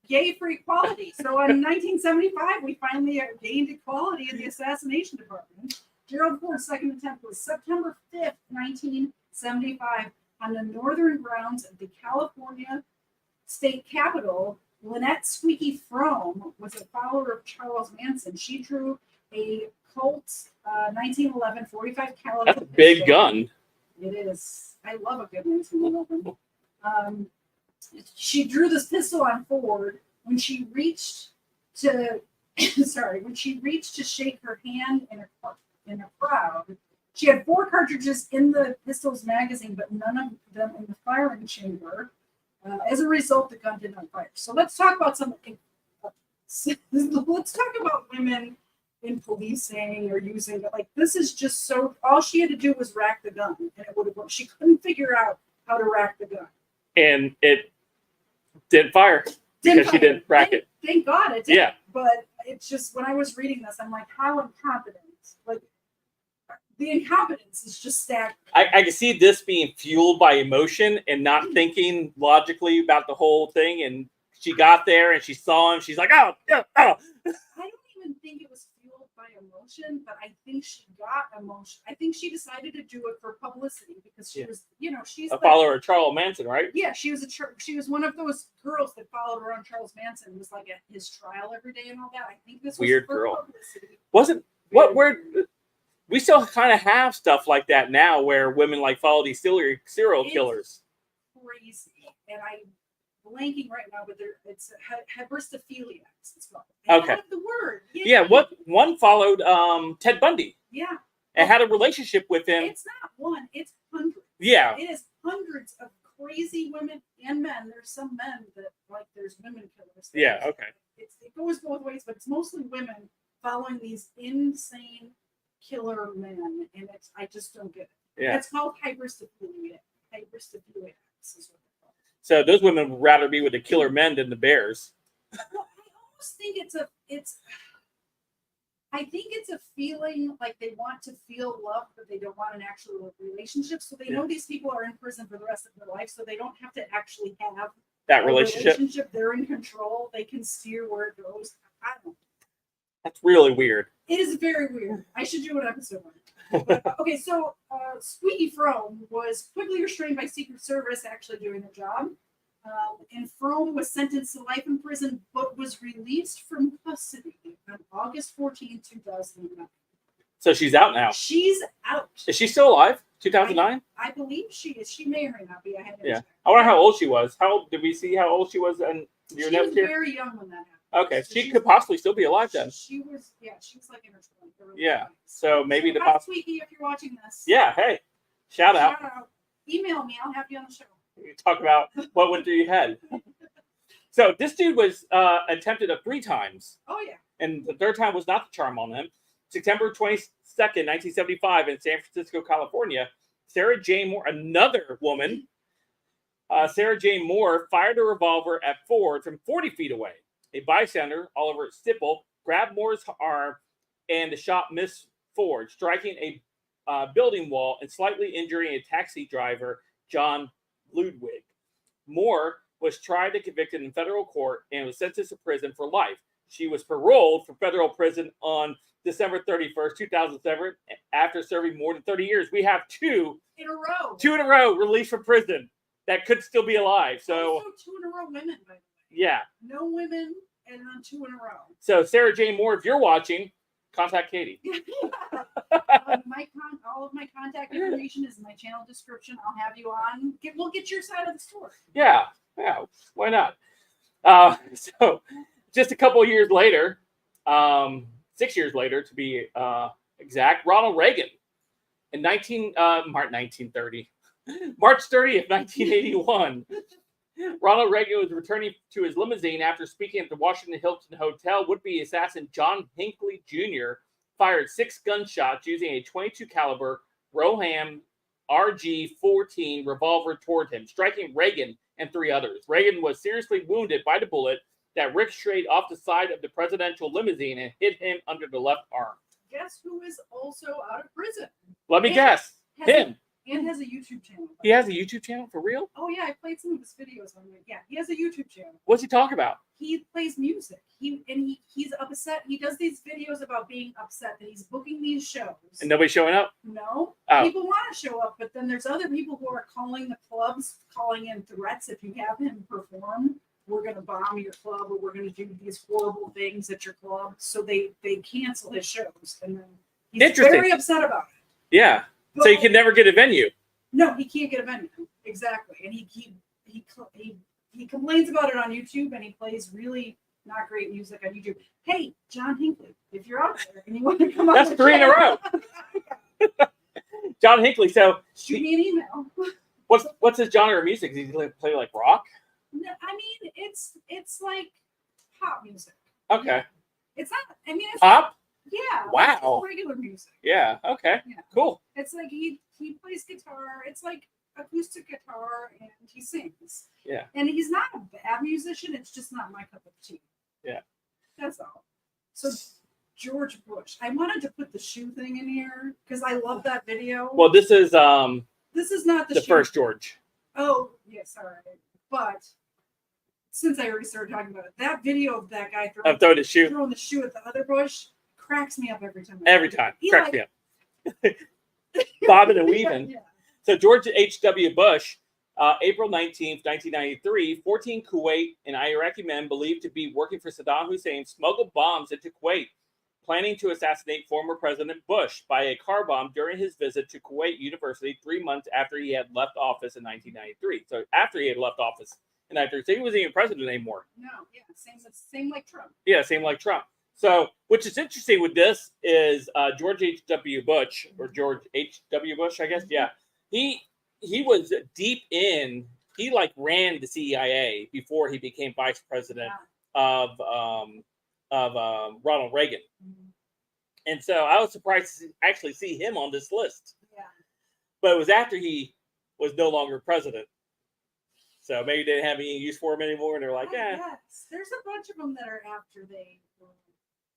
Yay for equality. So in 1975, we finally gained equality in the assassination department. Gerald Ford's second attempt was September 5th, 1975, on the northern grounds of the California state capitol. Lynette Squeaky Frome was a follower of Charles Manson. She drew a Colt 1911 45 caliber. That's a big gun. It is. I love a good 1911. She drew this pistol on Ford when she reached to shake her hand in a crowd. She had 4 cartridges in the pistol's magazine, but none of them in the firing chamber. As a result, the gun did not fire. So let's talk about something. Let's talk about women in policing or using it. Like, this is just so. All she had to do was rack the gun, and it would have worked. She couldn't figure out how to rack the gun, and it didn't fire because she didn't rack it. Thank God it did. Yeah. But it's just, when I was reading this, I'm like, how incompetent? Like, the incompetence is just staggering. I can see this being fueled by emotion and not thinking logically about the whole thing. And she got there and she saw him. She's like, oh, yeah, oh. I don't even think it was fueled by emotion, but I think she got emotional. I think she decided to do it for publicity because she was, she's A follower of Charles Manson, right? Yeah, she was one of those girls that followed around Charles Manson. Was like at his trial every day and all that. I think this was Weird for girl. publicity. Wasn't what where we still kind of have stuff like that now, where women like follow these serial killers. Crazy, and I'm blanking right now, but it's hybristophiliacs. It's called. I Okay. love the word. Yeah, what one followed Ted Bundy Yeah, and had a relationship with him. it's not one. It's hundreds. Yeah, It is hundreds of crazy women and men. There's some men that there's women killers. yeah, okay. It goes both ways, but it's mostly women following these insane killer men, and I just don't get it. Yeah. It's called hybristophiliacs. Hybristophiliacs is what they're called. So those women would rather be with the killer men than the bears. Well, I almost think I think it's a feeling like they want to feel love, but they don't want an actual relationship. So they know these people are in prison for the rest of their life, so they don't have to actually have That a relationship. They're in control. They can steer where it goes. I don't know. That's really weird. It is very weird. I should do an episode on it. But, okay, so Squeaky Frome was quickly restrained by Secret Service actually doing their job. And Frome was sentenced to life in prison, but was released from custody on August 14, 2009. So she's out now. She's out. Is she still alive? 2009? I believe she is. She may or may not be. I haven't Yeah. checked. I wonder how old she was. How old did we see how old she was in your She notes was here? very young when that happened. Okay, So she she's- could possibly still be alive then. She was like in her 20s. early Yeah. 20s. So maybe the Hi, Squeaky, if you're watching this. Yeah, hey. Shout out. Email me. I'll have you on the show. We talk about what went through your head. So this dude was attempted 3 times, Oh yeah. and the third time was not the charm on him. September 22nd, 1975, in San Francisco, California, Sarah Jane Moore, another woman, Sarah Jane Moore fired a revolver at Ford from 40 feet away. A bystander, Oliver Stipple, grabbed Moore's arm, and the shot missed Ford, striking a building wall and slightly injuring a taxi driver, John Ludwig. Moore was tried and convicted in federal court and was sentenced to prison for life. She was paroled from federal prison on December 31st, 2007, after serving more than 30 years. We have two In a row. in a row released from prison that could still be alive. So, Also 2 in a row women, by the way. yeah. No women and then 2 in a row. So, Sarah Jane Moore, if you're watching, contact Katie. All of my contact information is in my channel description. I'll have you on. We'll get your side of the story. Yeah, why not? So, just a couple of years later, 6 years later to be exact, Ronald Reagan in March 30th, 1981. Ronald Reagan was returning to his limousine after speaking at the Washington Hilton Hotel. Would-be assassin John Hinckley Jr. fired 6 gunshots using a .22 caliber Roham RG-14 revolver toward him, striking Reagan and 3 others. Reagan was seriously wounded by the bullet that ricocheted off the side of the presidential limousine and hit him under the left arm. Guess who is also out of prison? Let me And guess. has Him. And has a YouTube channel. He has a YouTube channel for real? Oh yeah, I played some of his videos on it. Yeah, he has a YouTube channel. What's he talk about? He plays music. He's upset. He does these videos about being upset that he's booking these shows. And nobody's showing up? No, Oh. people want to show up, but then there's other people who are calling the clubs, calling in threats. If you have him perform, we're going to bomb your club, or we're going to do these horrible things at your club. So they cancel his shows, and then he's Interesting. very upset about it. Yeah. So you can never get a venue. No, he can't get a venue. Exactly, and he complains about it on YouTube, and he plays really not great music on YouTube. Hey, John Hinckley, if you're out there and you want to come on, That's the 3 in a show, row. John Hinckley. So shoot me an email. what's his genre of music? Does he play like rock? No, I mean, it's like pop music. Okay. It's not. I mean, it's Pop? yeah. Wow. It's regular music. Yeah. Okay. Yeah. Cool. It's like he plays guitar. It's like acoustic guitar, and he sings. Yeah. And he's not a bad musician. It's just not my cup of tea. Yeah. That's all. So George Bush. I wanted to put the shoe thing in here because I love that video. Well, this is this is not the the shoe. first George. Oh, yes, all right. But since I already started talking about it, that video of that guy I've thrown the shoe. throwing the shoe at the other Bush, cracks me up every time. Every time. Eli- Cracks me up. Bobbing and weaving. Yeah. So George H.W. Bush, April 19th, 1993, 14 Kuwait and Iraqi men believed to be working for Saddam Hussein smuggled bombs into Kuwait, planning to assassinate former President Bush by a car bomb during his visit to Kuwait University 3 months after he had left office in 1993. So after he had left office in 1993, so he wasn't even president anymore. No, yeah, same like Trump. Yeah, same like Trump. So, which is interesting with this is George H.W. Bush, or George H.W. Bush, I guess. Yeah, he was deep in. He like ran the CIA before he became vice president of Ronald Reagan, and so I was surprised to actually see him on this list. Yeah. But it was after he was no longer president, so maybe they didn't have any use for him anymore, and they're like, Yes, there's a bunch of them that are after they were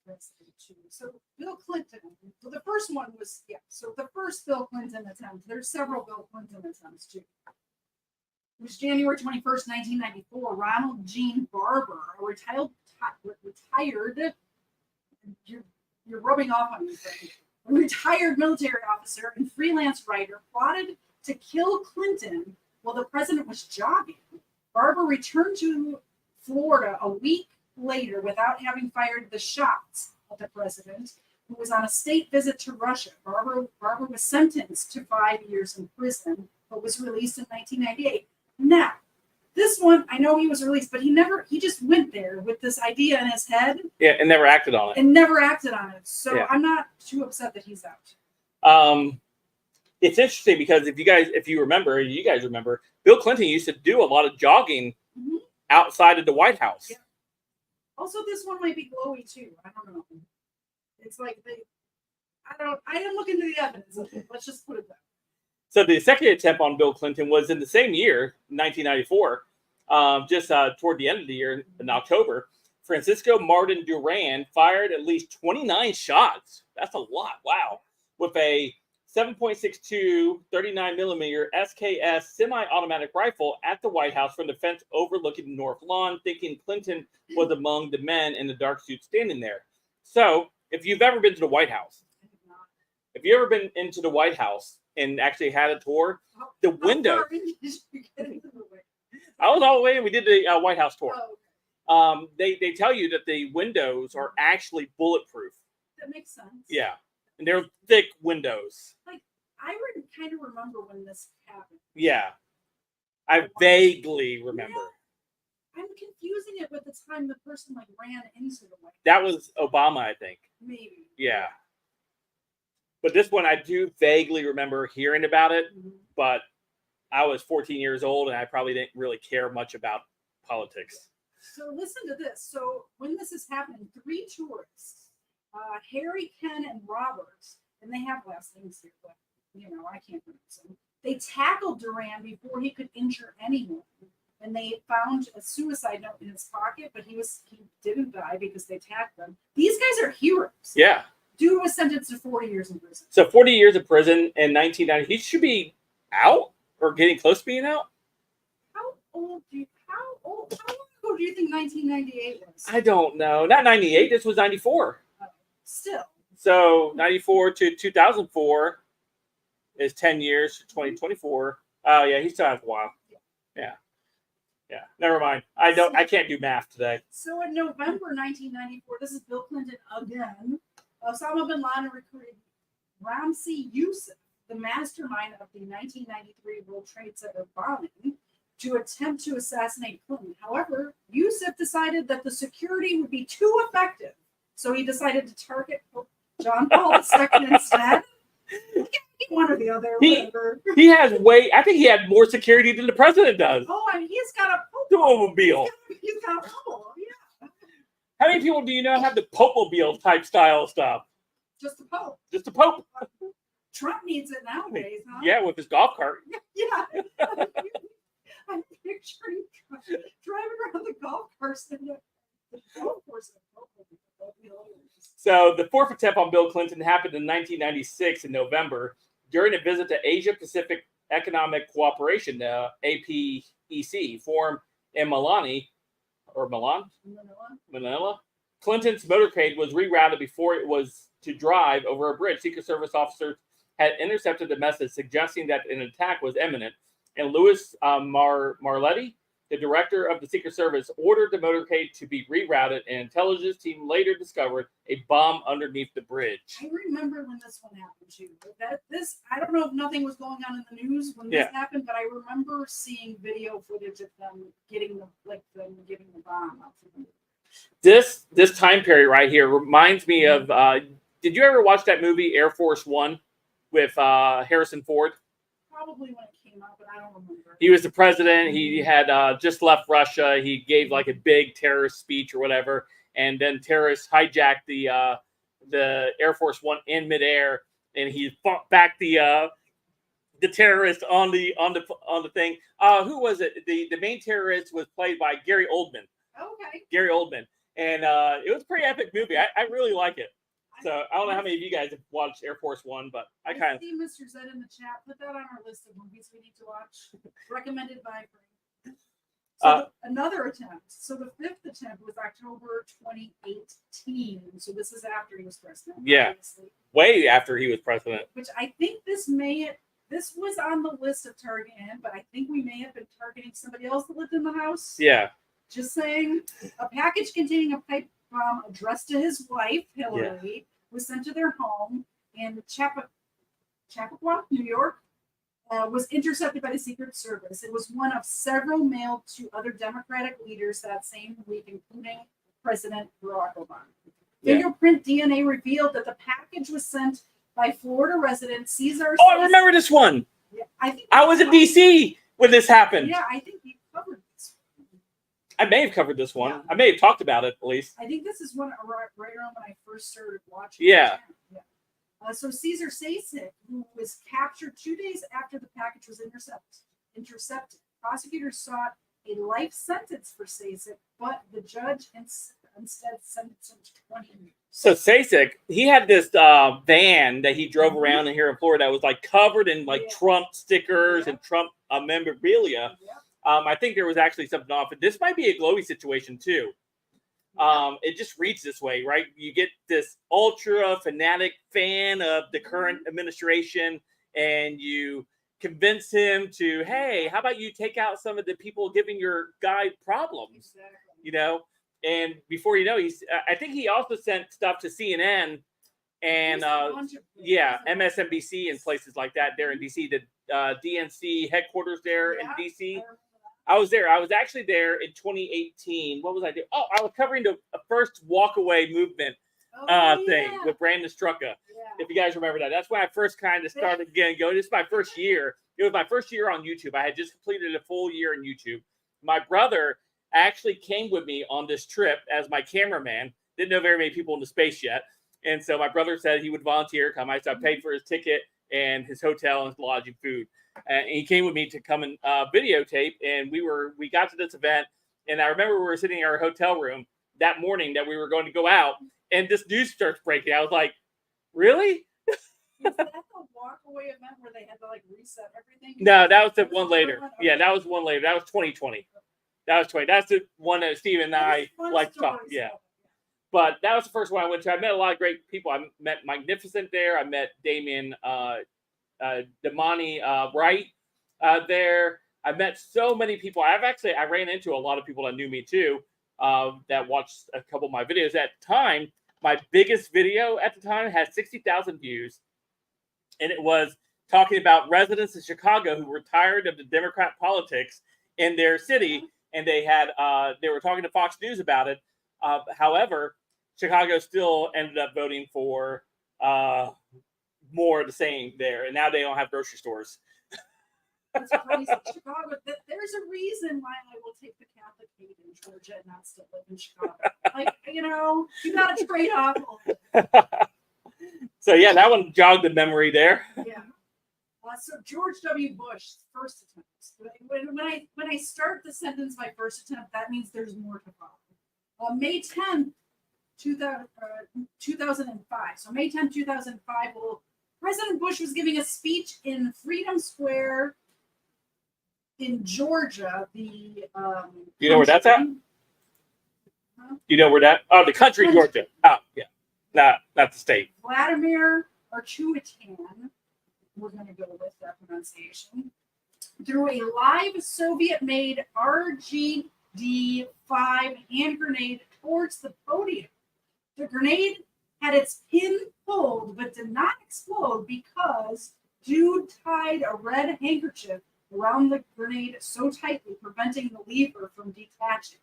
president too. So Bill Clinton. Well, the first one was So the first Bill Clinton attempt. There's several Bill Clinton attempts too. It was January 21st, 1994. Ronald Gene Barber, a retired. You're rubbing off on me. A retired military officer and freelance writer plotted to kill Clinton while the president was jogging. Barber returned to Florida a week later without having fired the shots at the president, who was on a state visit to Russia. Barber was sentenced to 5 years in prison, but was released in 1998. Now, this one, I know he was released, but he just went there with this idea in his head. yeah, and never acted on it. And never acted on it. So Yeah. I'm not too upset that he's out. It's interesting because if you guys remember, Bill Clinton used to do a lot of jogging outside of the White House. Yeah. Also, this one might be glowy too. I don't know. It's like I didn't look into the evidence. Let's just put it that way. So the second attempt on Bill Clinton was in the same year, 1994, just toward the end of the year in October. Francisco Martin Duran fired at least 29 shots. That's a lot. Wow. With a 7.62 39 millimeter SKS semi-automatic rifle at the White House from the fence overlooking the North Lawn, thinking Clinton was among the men in the dark suit standing there. So, if you've ever been to the White House, if you've ever been into the White House and actually had a tour, the window. How far in did you get into the way? I was all the way, and we did the White House tour. Oh, They tell you that the windows are actually bulletproof. that makes sense. Yeah, and they're thick windows. I kind of remember when this happened. Yeah, I vaguely remember. I'm confusing it with the time the person ran into the White House. That was Obama, I think. Maybe. Yeah. But this one, I do vaguely remember hearing about it, but I was 14 years old and I probably didn't really care much about politics. So listen to this. So when this is happening, 3 tourists, Harry, Ken, and Robert, and they have last names here, but I can't pronounce them. They tackled Duran before he could injure anyone, and they found a suicide note in his pocket, but he didn't die because they tackled him. These guys are heroes. Yeah. Dude was sentenced to 40 years in prison. So 40 years in prison in 1990. He should be out or getting close to being out. How long ago do you think 1998 was? I don't know. Not 98. This was 94. Still. So 94 to 2004 is 10 years to 2024. Oh yeah, he still has a while. Yeah. Never mind. I can't do math today. So in November 1994, this is Bill Clinton again. Osama bin Laden recruited Ramzi Youssef, the mastermind of the 1993 World Trade Center bombing, to attempt to assassinate Clinton. However, Youssef decided that the security would be too effective, so he decided to target John Paul II instead. One or the other, whatever. He has I think he had more security than the president does. Oh, I mean, he's got a Pope-mobile. He's got a couple, yeah. How many people do you know have the Pope-mobile type style stuff? Just the Pope. Just the Pope. Trump needs it nowadays, huh? Yeah, with his golf cart. Yeah. I'm picturing driving around the golf course and the golf course. So the fourth attempt on Bill Clinton happened in 1996 in November during a visit to Asia Pacific Economic Cooperation, APEC, forum in Manila, Clinton's motorcade was rerouted before it was to drive over a bridge. Secret Service officers had intercepted the message suggesting that an attack was imminent, and Louis Marletti, the director of the Secret Service, ordered the motorcade to be rerouted. An intelligence team later discovered a bomb underneath the bridge. I remember when this one happened too. I don't know if nothing was going on in the news when this happened, but I remember seeing video footage of them getting the bomb out from the This time period right here reminds me of. Did you ever watch that movie Air Force One with Harrison Ford? Probably when it came out, but I don't remember. He was the president. He had just left Russia. He gave like a big terrorist speech or whatever, and then terrorists hijacked the Air Force One in midair, and he fought back the terrorist on the thing. Who was it? The main terrorist was played by Gary Oldman. Okay. Gary Oldman, and it was a pretty epic movie. I really like it. So I don't know how many of you guys have watched Air Force One, but I kind of see Mr. Zed in the chat. Put that on our list of movies we need to watch. Recommended by Frank. So another attempt. So the 5th attempt was October 2018. So this is after he was president. Yeah. Obviously. Way after he was president. Which I think this was on the list of targeting him, but I think we may have been targeting somebody else that lived in the house. Yeah. Just saying. A package containing a pipe bomb addressed to his wife, Hillary, was sent to their home in Chappaqua, New York, was intercepted by the Secret Service. It was one of several mailed to other Democratic leaders that same week, including President Barack Obama. Fingerprint DNA revealed that the package was sent by Florida resident Cesar. Oh, I remember this one. Yeah, I was in D.C. when this happened. Yeah, I think you covered this. I may have covered this one. Yeah. I may have talked about it at least. I think this is right around when I first started watching. Yeah. So Cesar Sasek, who was captured 2 days after the package was intercepted, prosecutors sought a life sentence for Sasek, but the judge instead sentenced him to 20 years. So Sasek, he had this van that he drove around in here in Florida that was like covered in like Trump stickers and Trump memorabilia. Yeah. I think there was actually something off. This might be a glowy situation too. It just reads this way, right? You get this ultra fanatic fan of the current administration, and you convince him to, hey, how about you take out some of the people giving your guy problems? Exactly. You know, and before you know, I think he also sent stuff to CNN and MSNBC and places like that there in DC. The DNC headquarters there in DC. I was there. I was actually there in 2018. What was I doing? Oh, I was covering the first walkaway movement thing with Brandon Strucka. Yeah. If you guys remember that, that's when I first kind of started again going. This is my first year. It was my first year on YouTube. I had just completed a full year on YouTube. My brother actually came with me on this trip as my cameraman. Didn't know very many people in the space yet. And so my brother said he would volunteer, come. I paid for his ticket and his hotel and his lodging, food. And he came with me to come and videotape. And we got to this event. And I remember we were sitting in our hotel room that morning that we were going to go out. And this news starts breaking. I was like, really? Is that the walkaway event where they had to like reset everything? No, that was the one later. Yeah, that was one later. That was 2020. That's the one that Steve and I like to talk. Yeah. But that was the first one I went to. I met a lot of great people. I met Magnificent there. I met Damien Damani Wright there. I met so many people. I ran into a lot of people that knew me too, that watched a couple of my videos. At the time, my biggest video at the time had 60,000 views. And it was talking about residents in Chicago who were tired of the Democrat politics in their city. And they were talking to Fox News about it. However, Chicago still ended up voting for more of the same there, and now they don't have grocery stores. That's crazy. Chicago. There's a reason why I will take the Catholic hate in Georgia and not still live in Chicago. Like, you got to trade off. So yeah, that one jogged the memory there. Yeah. So George W. Bush, first attempt. When I start the sentence by first attempt, that means there's more to follow. May 10th, 2005. So May 10th, 2005, President Bush was giving a speech in Freedom Square in Georgia. You know where that's at? You know where that? Oh, the country, Georgia. Oh, yeah. Not the state. Vladimir Archumitan, we're going to go with that pronunciation, threw a live Soviet-made RGD-5 hand grenade towards the podium. The grenade had its pin pulled but did not explode because dude tied a red handkerchief around the grenade so tightly, preventing the lever from detaching.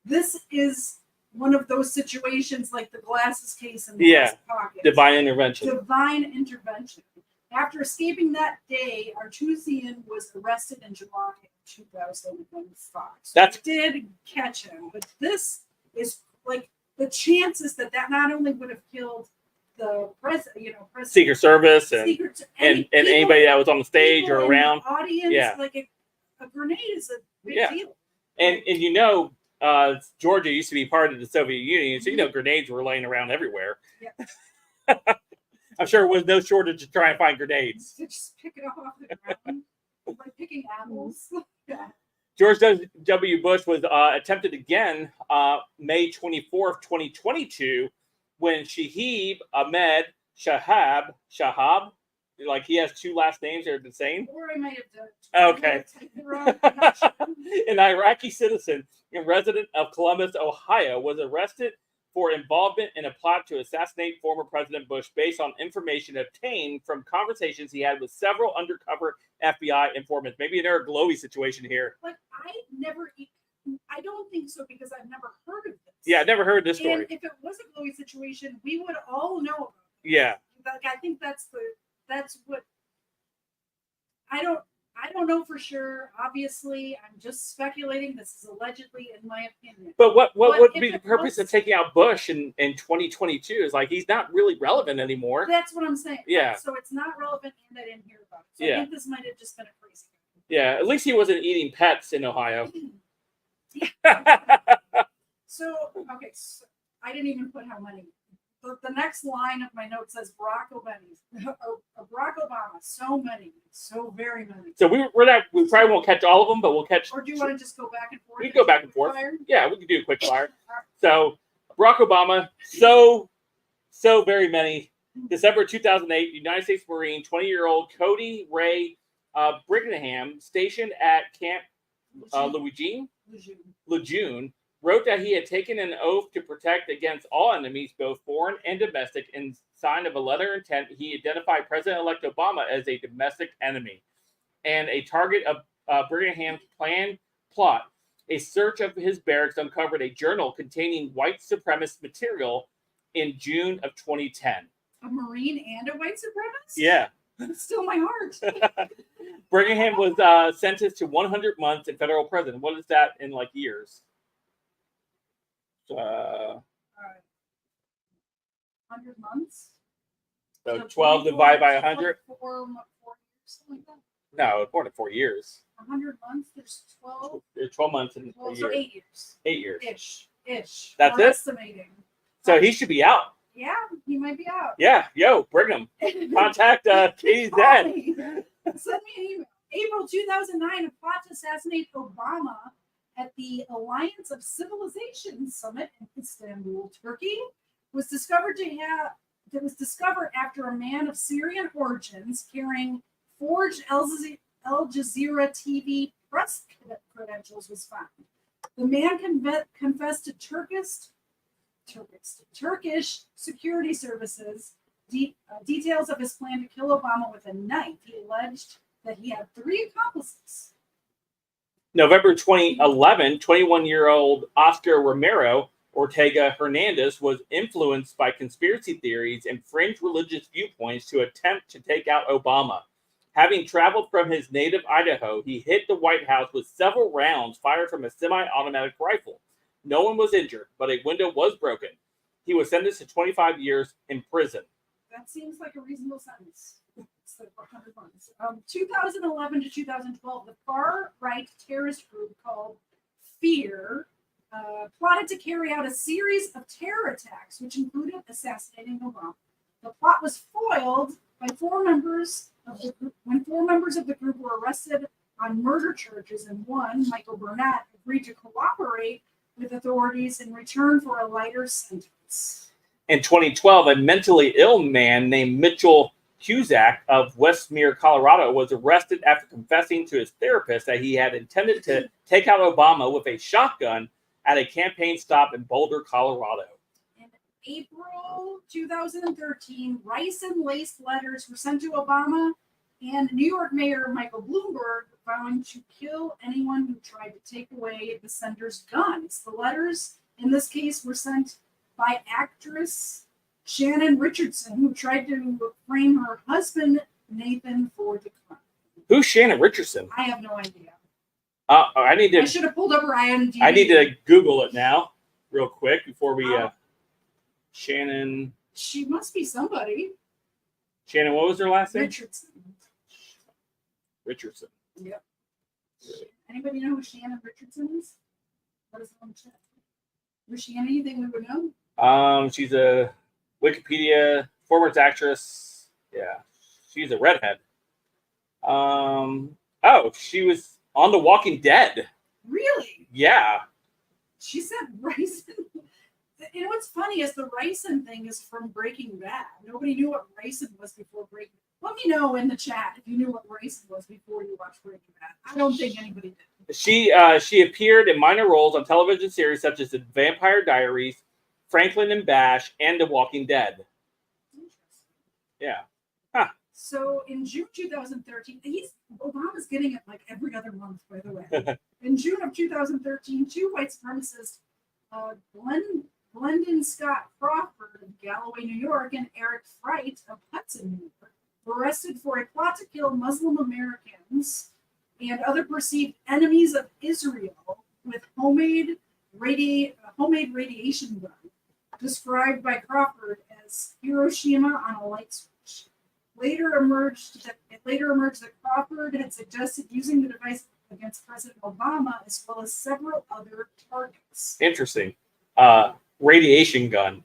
This is one of those situations like the glasses case in the glasses pocket. Divine intervention. Divine intervention. After escaping that day, Artusian was arrested in July of 2005. So That's did catch him, but this is like the chances that not only would have killed the president, Secret Service and Secret, and people, anybody that was on the stage or people in around. the audience, Yeah. like a grenade is a big Yeah. deal. And Georgia used to be part of the Soviet Union, so grenades were laying around everywhere. Yeah. I'm sure it was no shortage to try and find grenades. To just pick it off the ground, like picking apples. Yeah. George W. Bush was attempted again May 24th, 2022, when Shahid Ahmed Shahab, like he has two last names that are the same. Or I might have done. Okay. I'm not sure. An Iraqi citizen and resident of Columbus, Ohio, was arrested for involvement in a plot to assassinate former President Bush based on information obtained from conversations he had with several undercover FBI informants. Maybe an Eric Glowey situation here. Like I don't think so because I've never heard of this. Yeah, I never heard this story. And if it was a Chloe situation, we would all know about it. Yeah. Like I think that's what I don't know for sure. Obviously, I'm just speculating. This is allegedly, in my opinion. But what would if be the it purpose was- of taking out Bush in 2022? Is like he's not really relevant anymore. That's what I'm saying. Yeah. So it's not relevant, and I didn't hear about it. So Yeah. I think this might have just been a crazy. Yeah, at least he wasn't eating pets in Ohio. So okay, so I didn't even put how many. The next line of my note says Barack Obama. So very many. So we probably won't catch all of them, but we'll catch. Or do you want to just go back and forth? We can go back and forth. Fire? Yeah, we can do a quick fire. So Barack Obama, so very many. December 2008, United States Marine, 20-year-old Cody Ray Brigham, stationed at Camp Lejeune, wrote that he had taken an oath to protect against all enemies, both foreign and domestic. In sign of a letter of intent, he identified President-elect Obama as a domestic enemy and a target of Brigham's planned plot. A search of his barracks uncovered a journal containing white supremacist material in June of 2010. A Marine and a white supremacist? Yeah. Still my heart. Brigham was sentenced to 100 months in federal prison. What is that in like years? 100 months. So 12 divided by 100? 4 years, something like that. No, more than 4 years. 100 months, there's 12. There's 12 months in a Well, year. so 8 years. 8 years. Ish. That's We're it? Estimating. So he should be out. Yeah, he might be out. Yeah, yo, Brigham. Contact Katie Zen. Send me an email. April 2009, a plot to assassinate Obama at the Alliance of Civilizations Summit in Istanbul, Turkey, was discovered after a man of Syrian origins carrying forged Al Jazeera TV press credentials was found. The man confessed to Turkish security services details of his plan to kill Obama with a knife. He alleged that he had 3 accomplices. November 2011, 21-year-old Oscar Romero Ortega Hernandez was influenced by conspiracy theories and fringe religious viewpoints to attempt to take out Obama. Having traveled from his native Idaho, he hit the White House with several rounds fired from a semi-automatic rifle. No one was injured, but a window was broken. He was sentenced to 25 years in prison. That seems like a reasonable sentence. It's like 100 months. 2011 to 2012, the far-right terrorist group called FEAR plotted to carry out a series of terror attacks, which included assassinating Obama. The plot was foiled by 4 members of the group when 4 members of the group were arrested on murder charges, and one, Michael Burnett, agreed to cooperate with authorities in return for a lighter sentence. In 2012, a mentally ill man named Mitchell Cusack of Westmere, Colorado, was arrested after confessing to his therapist that he had intended to take out Obama with a shotgun at a campaign stop in Boulder, Colorado. In April 2013, rice and lace letters were sent to Obama and New York Mayor Michael Bloomberg vowing to kill anyone who tried to take away the sender's guns. The letters, in this case, were sent by actress Shannon Richardson, who tried to frame her husband, Nathan, for the crime. Who's Shannon Richardson? I have no idea. I should have pulled up her IMDb. I need to Google it now, real quick, before we. Shannon. She must be somebody. Shannon, what was her last name? Richardson. Richardson. Yep. Anybody know who Shannon Richardson is? Let us know in the chat. Was she anything we would know? She's a Wikipedia former actress. Yeah, she's a redhead. She was on The Walking Dead. Really? Yeah. She said ricin. You know what's funny is the ricin thing is from Breaking Bad. Nobody knew what ricin was before Breaking Bad. Let me know in the chat if you knew what ricin was before you watched Breaking Bad. I don't think anybody did. She appeared in minor roles on television series such as The Vampire Diaries, Franklin and Bash, and The Walking Dead. Yeah. Huh. So in June 2013, Obama's getting it like every other month, by the way. In June of 2013, two white supremacists, Glendon Scott Crawford of Galloway, New York, and Eric Fright of Hudson, New York, were arrested for a plot to kill Muslim Americans and other perceived enemies of Israel with homemade radiation gun, described by Crawford as Hiroshima on a light switch. It later emerged that Crawford had suggested using the device against President Obama as well as several other targets. Interesting. Radiation gun.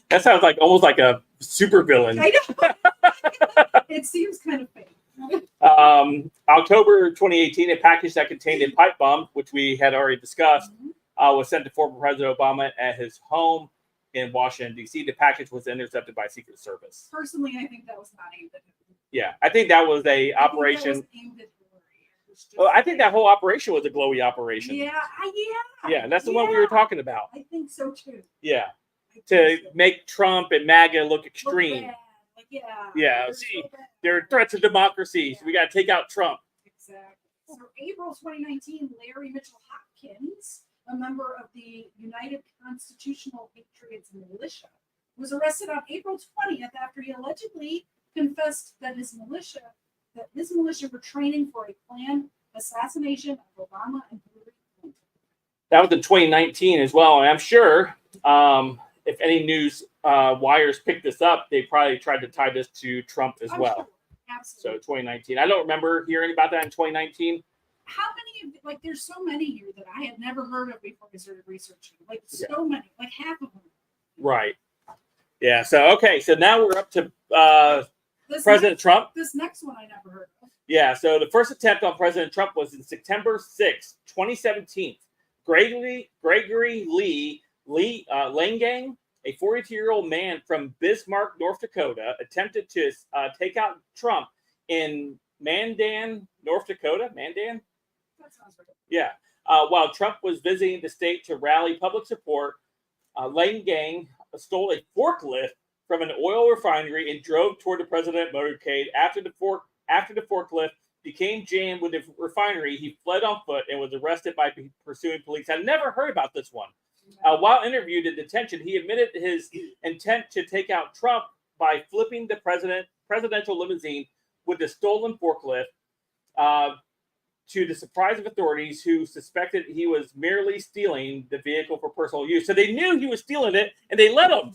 That sounds like almost like a supervillain. I know. It seems kind of fake. October 2018, a package that contained a pipe bomb, which we had already discussed, was sent to former President Obama at his home in Washington, D.C. The package was intercepted by Secret Service. Personally, I think that was not aimed at him. Yeah, I think that was a operation. I think that whole operation was a glowy operation. Yeah, that's the one we were talking about. I think so too. Yeah, to make Trump and MAGA look extreme. See, they're threats to democracy, so we got to take out Trump. Exactly. So April 2019, Larry Mitchell Hopkins, a member of the United Constitutional Patriots Militia, was arrested on April 20th after he allegedly confessed that his militia were training for a planned assassination of Obama and Hillary Clinton. That was in 2019 as well, and I'm sure if any news wires picked this up, they probably tried to tie this to Trump as well. Sure. Absolutely. So 2019. I don't remember hearing about that in 2019. How many, there's so many here that I had never heard of before I started researching. So many, half of them. Right. Yeah. So now we're up to President Trump. This next one I never heard of. Yeah. So the first attempt on President Trump was in September 6, 2017. Gregory Lee Langang, a 42-year-old man from Bismarck, North Dakota, attempted to take out Trump in Mandan, North Dakota. Mandan? That sounds right. Yeah. While Trump was visiting the state to rally public support, Langang stole a forklift from an oil refinery and drove toward the president motorcade. After the forklift became jammed with the refinery, he fled on foot and was arrested by pursuing police. I've never heard about this one. While interviewed in detention, he admitted his intent to take out Trump by flipping the presidential limousine with the stolen forklift, to the surprise of authorities who suspected he was merely stealing the vehicle for personal use. So they knew he was stealing it, and they let him.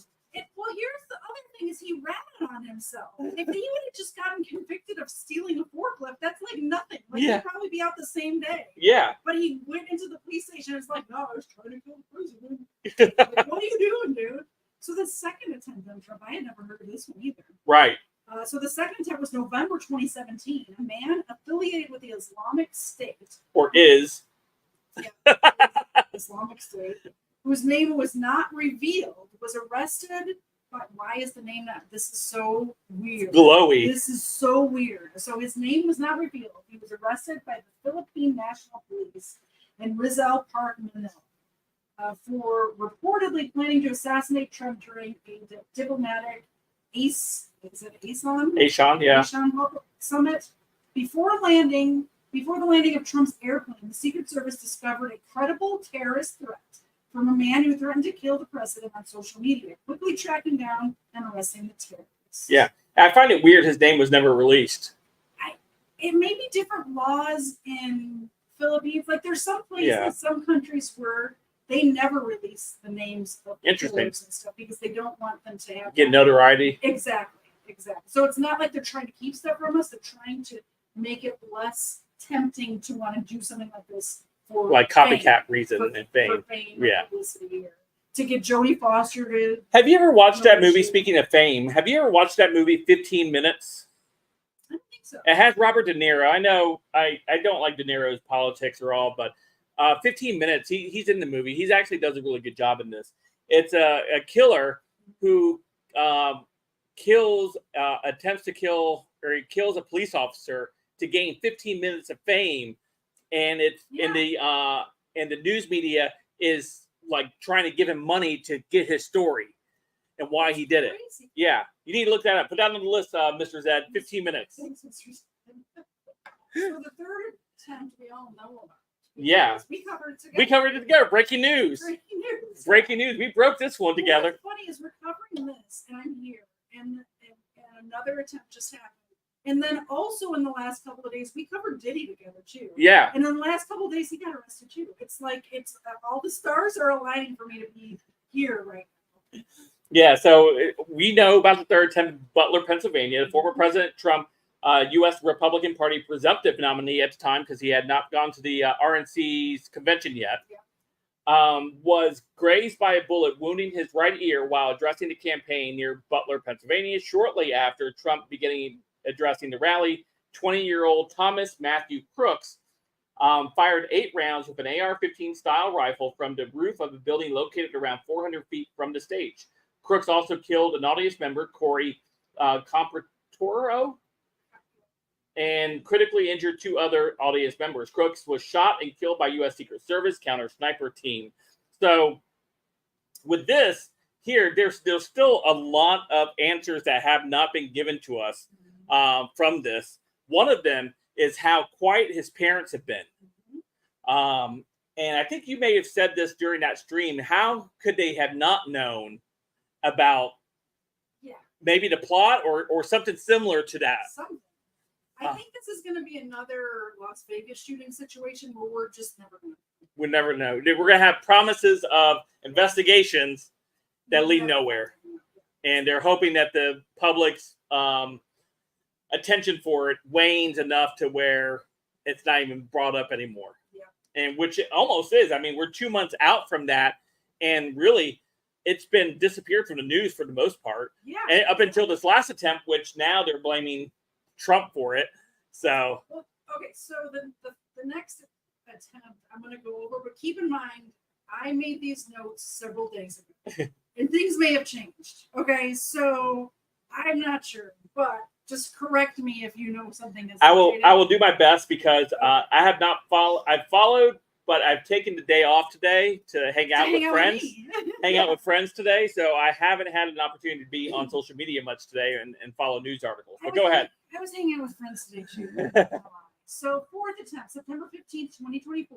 Well, here's the other thing: is he ratted on himself. If he would have just gotten convicted of stealing a forklift, that's like nothing. He'd probably be out the same day. Yeah. But he went into the police station and was like, "No, I was trying to kill the president." What are you doing, dude? So the second attempt on Trump, I had never heard of this one either. Right. So the second attempt was November 2017. A man affiliated with the Islamic State. Or is. Yeah. Islamic State, whose name was not revealed, was arrested. But why is the name not? This is so weird. Glowy. This is so weird. So his name was not revealed. He was arrested by the Philippine National Police in Rizal Park, Manila, for reportedly planning to assassinate Trump during a diplomatic ASEAN summit. Before the landing of Trump's airplane, the Secret Service discovered a credible terrorist threat from a man who threatened to kill the president on social media, quickly tracking down and arresting the terrorists. Yeah. I find it weird his name was never released. It may be different laws in Philippines. Like there's some places, some countries where they never release the names of killers and stuff because they don't want them to have get notoriety. Exactly. So it's not like they're trying to keep stuff from us. They're trying to make it less tempting to want to do something like this for like copycat reason and fame. For fame publicity, or to get Jodie Foster to. Have you ever watched that movie? Speaking of fame, have you ever watched that movie 15 Minutes? I don't think so. It has Robert De Niro. I know I don't like De Niro's politics or all, but 15 Minutes, he's in the movie. He actually does a really good job in this. It's a killer who attempts to kill, or he kills a police officer to gain 15 minutes of fame. And it's in the news media is like trying to give him money to get his story and why he did it. Crazy. Yeah, you need to look that up. Put that on the list, Mr. Zed. 15 minutes. Thanks, Mr. So the third attempt we all know about. Yeah, we covered it together. We covered it together. Breaking news. Breaking news. We broke this one together. What's funny is we're covering this, and I'm here, and another attempt just happened. And then also in the last couple of days, we covered Diddy together too. Yeah. And in the last couple of days, he got arrested too. It's like all the stars are aligning for me to be here right now. Yeah. So we know about the third attempt in Butler, Pennsylvania. Former President Trump, U.S. Republican Party presumptive nominee at the time, because he had not gone to the RNC's convention yet, was grazed by a bullet, wounding his right ear while addressing the campaign near Butler, Pennsylvania. Shortly after Trump beginning addressing the rally, 20-year-old Thomas Matthew Crooks fired 8 rounds with an AR-15 style rifle from the roof of a building located around 400 feet from the stage. Crooks also killed an audience member, Corey Compratoro, and critically injured 2 other audience members. Crooks was shot and killed by U.S. Secret Service counter sniper team. So with this here, there's still a lot of answers that have not been given to us from this. One of them is how quiet his parents have been. And I think you may have said this during that stream. How could they have not known about maybe the plot or something similar to that? Something. I think this is going to be another Las Vegas shooting situation where we're just never going to. We'll never know. We're going to have promises of investigations that lead nowhere. And they're hoping that the public's attention for it wanes enough to where it's not even brought up anymore. Yeah. And which it almost is. I mean, we're 2 months out from that. And really, it's been disappeared from the news for the most part. Yeah. And up until this last attempt, which now they're blaming Trump for it. So okay, so the next attempt I'm going to go over, but keep in mind I made these notes several days ago, and things may have changed. Okay, so I'm not sure, but just correct me if you know something. I will do my best, because I have not followed. I've followed, but I've taken the day off today to hang out with friends. Hang out with friends today, so I haven't had an opportunity to be on social media much today and follow news articles. But go ahead. I was hanging out with friends today too. So, fourth attempt, September 15th, 2024,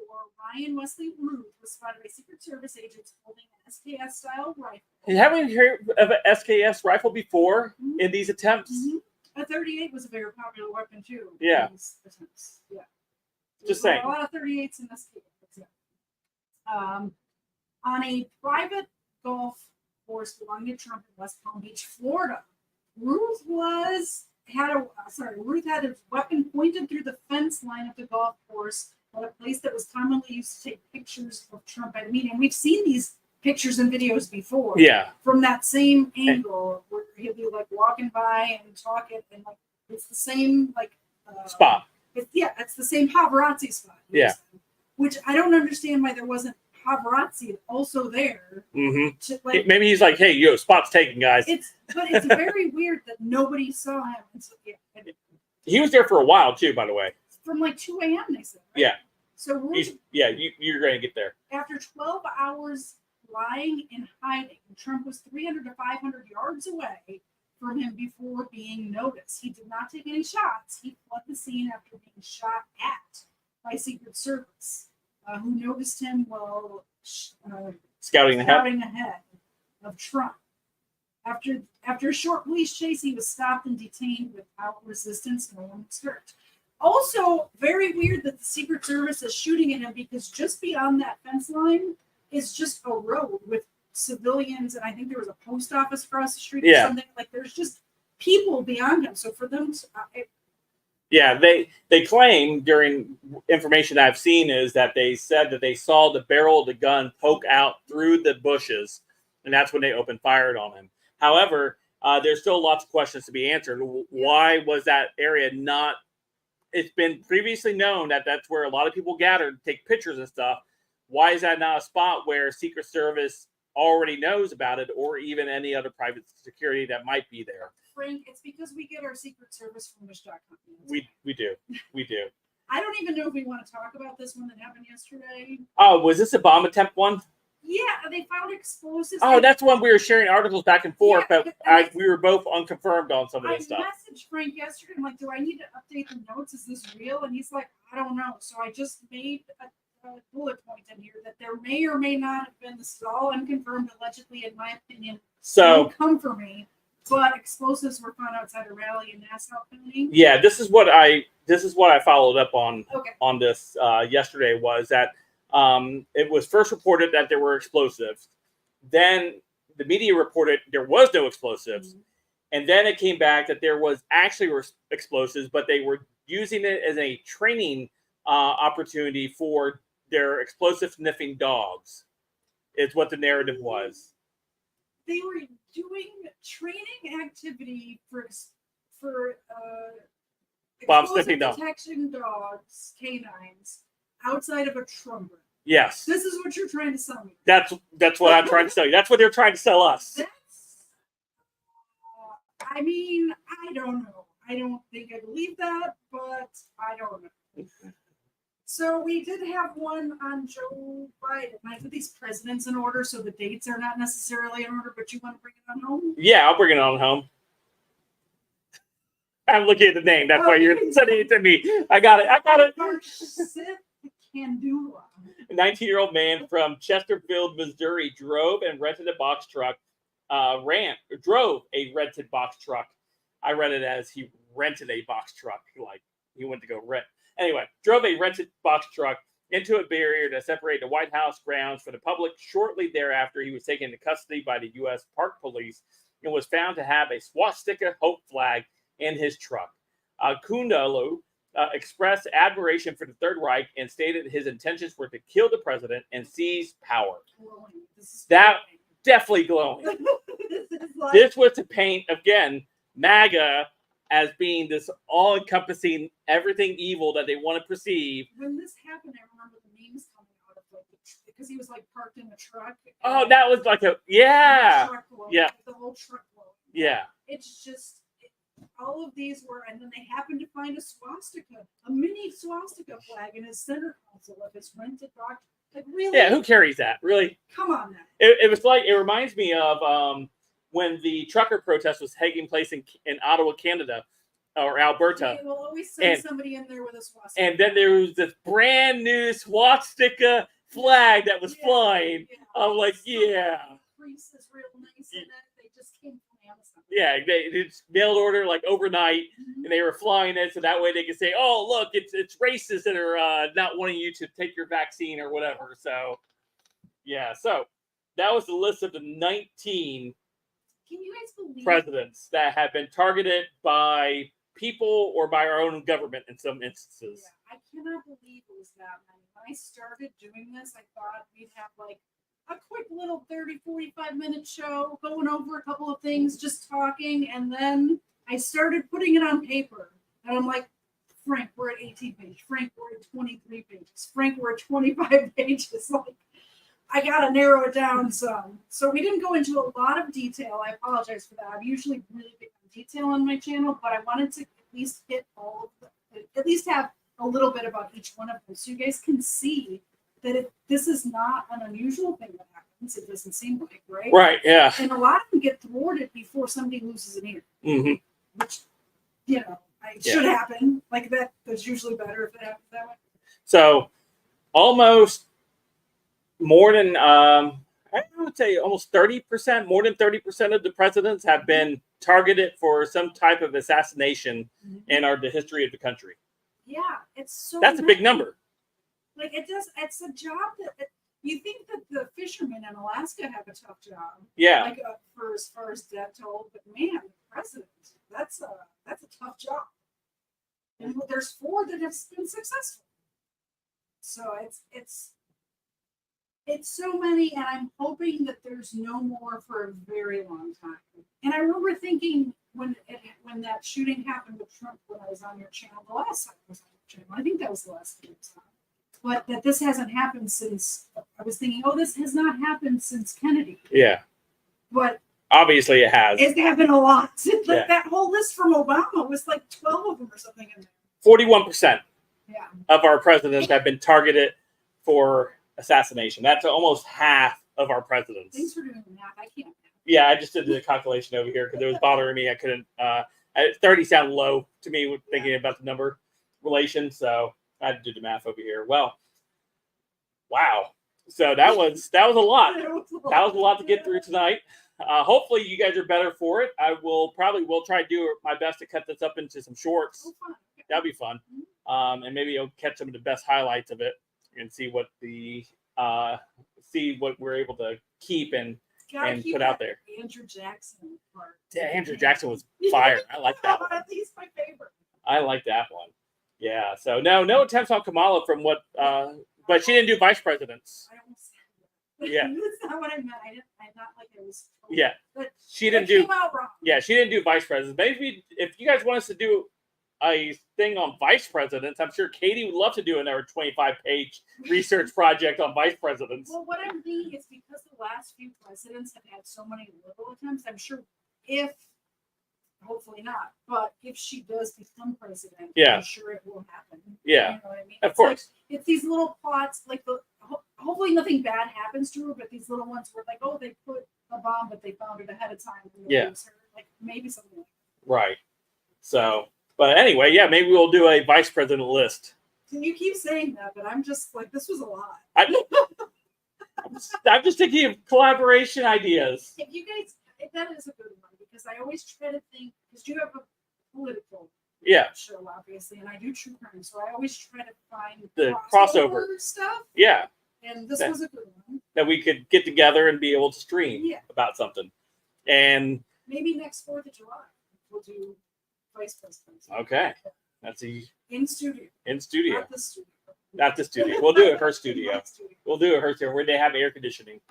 Ryan Wesley Ruth was spotted by Secret Service agents holding an SKS-style rifle. Haven't you heard of an SKS rifle before in these attempts? A 38 was a very popular weapon too. Yeah. These attempts. Yeah. Just saying. A lot of 38s in SKS. On a private golf course belonging to Trump in West Palm Beach, Florida, Ruth had his weapon pointed through the fence line of the golf course at a place that was commonly used to take pictures of Trump at a meeting. We've seen these pictures and videos before. Yeah. From that same angle where he'll be like walking by and talking, and like it's the same spot. It's the same paparazzi spot. Yeah. Which I don't understand why there wasn't paparazzi also there. Mm-hmm. To, like, Maybe he's like, hey, yo, spot's taken, guys. But it's very weird that nobody saw him. He was there for a while, too, by the way. From like 2 a.m., they said. Right? Yeah. So you're going to get there. after 12 hours lying and hiding, Trump was 300 to 500 yards away from him before being noticed. He did not take any shots. He fled the scene after being shot at by Secret Service, who noticed him while Scouting ahead of Trump. After a short police chase, he was stopped and detained without resistance. No one was hurt. Also, very weird that the Secret Service is shooting at him because just beyond that fence line is just a road with civilians, and I think there was a post office across the street or something. Like, there's just people beyond him. So for them to, they claim, during information I've seen, is that they said that they saw the barrel of the gun poke out through the bushes, and that's when they opened fire on him. However, there's still lots of questions to be answered. Why was that area not? It's been previously known that that's where a lot of people gather to take pictures and stuff. Why is that not a spot where Secret Service already knows about it, or even any other private security that might be there? Frank, it's because we get our Secret Service from Wish.com. We do. I don't even know if we want to talk about this one that happened yesterday. Oh, was this a bomb attempt one? Yeah, they found explosives. Oh, that's one we were sharing articles back and forth, but we were both unconfirmed on some of this stuff. I messaged Frank yesterday. I'm like, do I need to update the notes? Is this real? And he's like, I don't know. So I just made a bullet point in here that there may or may not have been, this is all unconfirmed, allegedly, in my opinion. So don't come for me. But explosives were found outside a rally in Nassau County. Yeah, this is what I followed up on this yesterday, was that it was first reported that there were explosives. Then the media reported there was no explosives. Mm-hmm. And then it came back that there was actually explosives, but they were using it as a training opportunity for their explosive sniffing dogs, is what the narrative was. They were doing training activity for bomb sniffing detection dogs, canines, outside of a Trump rally. Yes. This is what you're trying to sell me. That's what I'm trying to sell you. That's what they're trying to sell us. I mean, I don't know. I don't think I believe that, but I don't know. So we did have one on Joe Biden. I put these presidents in order, so the dates are not necessarily in order, but you want to bring it on home? Yeah, I'll bring it on home. I'm looking at the name. That's why you're sending it to me. I got it. Kandula. A 19-year-old man from Chesterfield, Missouri, drove a rented box truck. I read it as he rented a box truck, like he went to go rent. Anyway, drove a rented box truck into a barrier that separated the White House grounds from the public. Shortly thereafter, he was taken into custody by the U.S. Park Police and was found to have a swastika hope flag in his truck. Kundulu expressed admiration for the Third Reich and stated his intentions were to kill the president and seize power. That definitely glowing. This was to paint, again, MAGA as being this all-encompassing everything evil that they want to perceive. When this happened, I remember the memes coming out of because he was like parked in a truck. Oh, that was like the whole truck load. Yeah. It's just all of these were, and then they happened to find a mini swastika flag in his center console of his rented box. Like, really? Yeah, who carries that? Really? Come on now. It was like, it reminds me of when the trucker protest was taking place in Ottawa, Canada, or Alberta. They will always send somebody in there with a swastika. And then there was this brand new swastika flag that was flying. Yeah. I'm like, yeah. Crease is real nice in it. They just came from Amazon. Yeah, they just mailed order like overnight, and they were flying it so that way they could say, "Oh, look, it's racists that are not wanting you to take your vaccine or whatever." So, yeah. So that was the list of the 19. Can you guys believe presidents that have been targeted by people or by our own government in some instances? Yeah, I cannot believe it was that many. When I started doing this, I thought we'd have like a quick little 30, 45-minute show going over a couple of things, just talking. And then I started putting it on paper. And I'm like, Frank, we're at 18 pages. Frank, we're at 23 pages. Frank, we're at 25 pages. Like, I gotta narrow it down some. So we didn't go into a lot of detail. I apologize for that. I'm usually really big on detail on my channel, but I wanted to at least hit all of them, at least have a little bit about each one of them, so you guys can see that this is not an unusual thing that happens. It doesn't seem like, right? Right. Yeah. And a lot of them get thwarted before somebody loses an ear, hmm which should happen. Like that's usually better if it happens that way. So almost more than I would say almost 30%, more than 30% of the presidents have been targeted for some type of assassination in the history of the country. Yeah, it's so. That's a big number. Like it's a job that you think that the fishermen in Alaska have a tough job. Yeah. Like for as far as death toll, but man, the president, that's a tough job. And there's 4 that have been successful. So it's so many, and I'm hoping that there's no more for a very long time. And I remember thinking when that shooting happened with Trump, when I was on your channel the last time I was on your channel, I think that was the last time I was on, but that this hasn't happened since. I was thinking, oh, this has not happened since Kennedy. Yeah. But obviously it has. It's happened a lot. Like Yeah. that whole list from Obama was like 12 of them or something in there. 41% Yeah. of our presidents have been targeted for assassination. That's almost half of our presidents. Thanks for doing the math. I can't. Yeah, I just did the calculation over here because it was bothering me. I couldn't. 30 sounded low to me with thinking about the number relation, so I had to do the math over here. Well, wow. So that was a lot. That was a lot to get through tonight. Hopefully you guys are better for it. I will try to do my best to cut this up into some shorts. Oh, fun. That'd be fun. And maybe I'll catch some of the best highlights of it and see what we're able to keep and Keep put out that there. Andrew Jackson part. Yeah, Andrew Jackson was fire. I like that one. He's my favorite. I like that one. Yeah. So no attempts on Kamala from what, but she didn't do vice presidents. I almost said that. Yeah. That's not what I meant. I'm not like I was. Yeah. But She didn't it do. came out wrong. Yeah, she didn't do vice presidents. Maybe if you guys want us to do a thing on vice presidents, I'm sure Katie would love to do another 25-page research project on vice presidents. Well, what I'm thinking is because the last few presidents have had so many little attempts, I'm sure hopefully not, but if she does become president, Yeah. I'm sure it will happen. Yeah. You know what I mean? Of It's like- course. it's these little plots, like hopefully nothing bad happens to her, but these little ones were like, oh, they put a bomb, but they found it ahead of time. And Yeah. Her. Like maybe something like that. Right. So, but anyway, yeah, maybe we'll do a vice president list. And you keep saying that, but I'm just like, this was a lot. I'm just thinking of collaboration ideas. If you guys, that is a good one because I always try to think, because you have a political Yeah. show, obviously, and I do true crime, so I always try to find The crossover stuff. Yeah. And this That- was a good one. That we could get together and be able to stream Yeah. about something. And Maybe next 4th of July we'll do vice president. okay, that's In studio. in studio, Not the studio. not the studio. We'll do it her studio. Not studio. We'll do it her studio where they have air conditioning.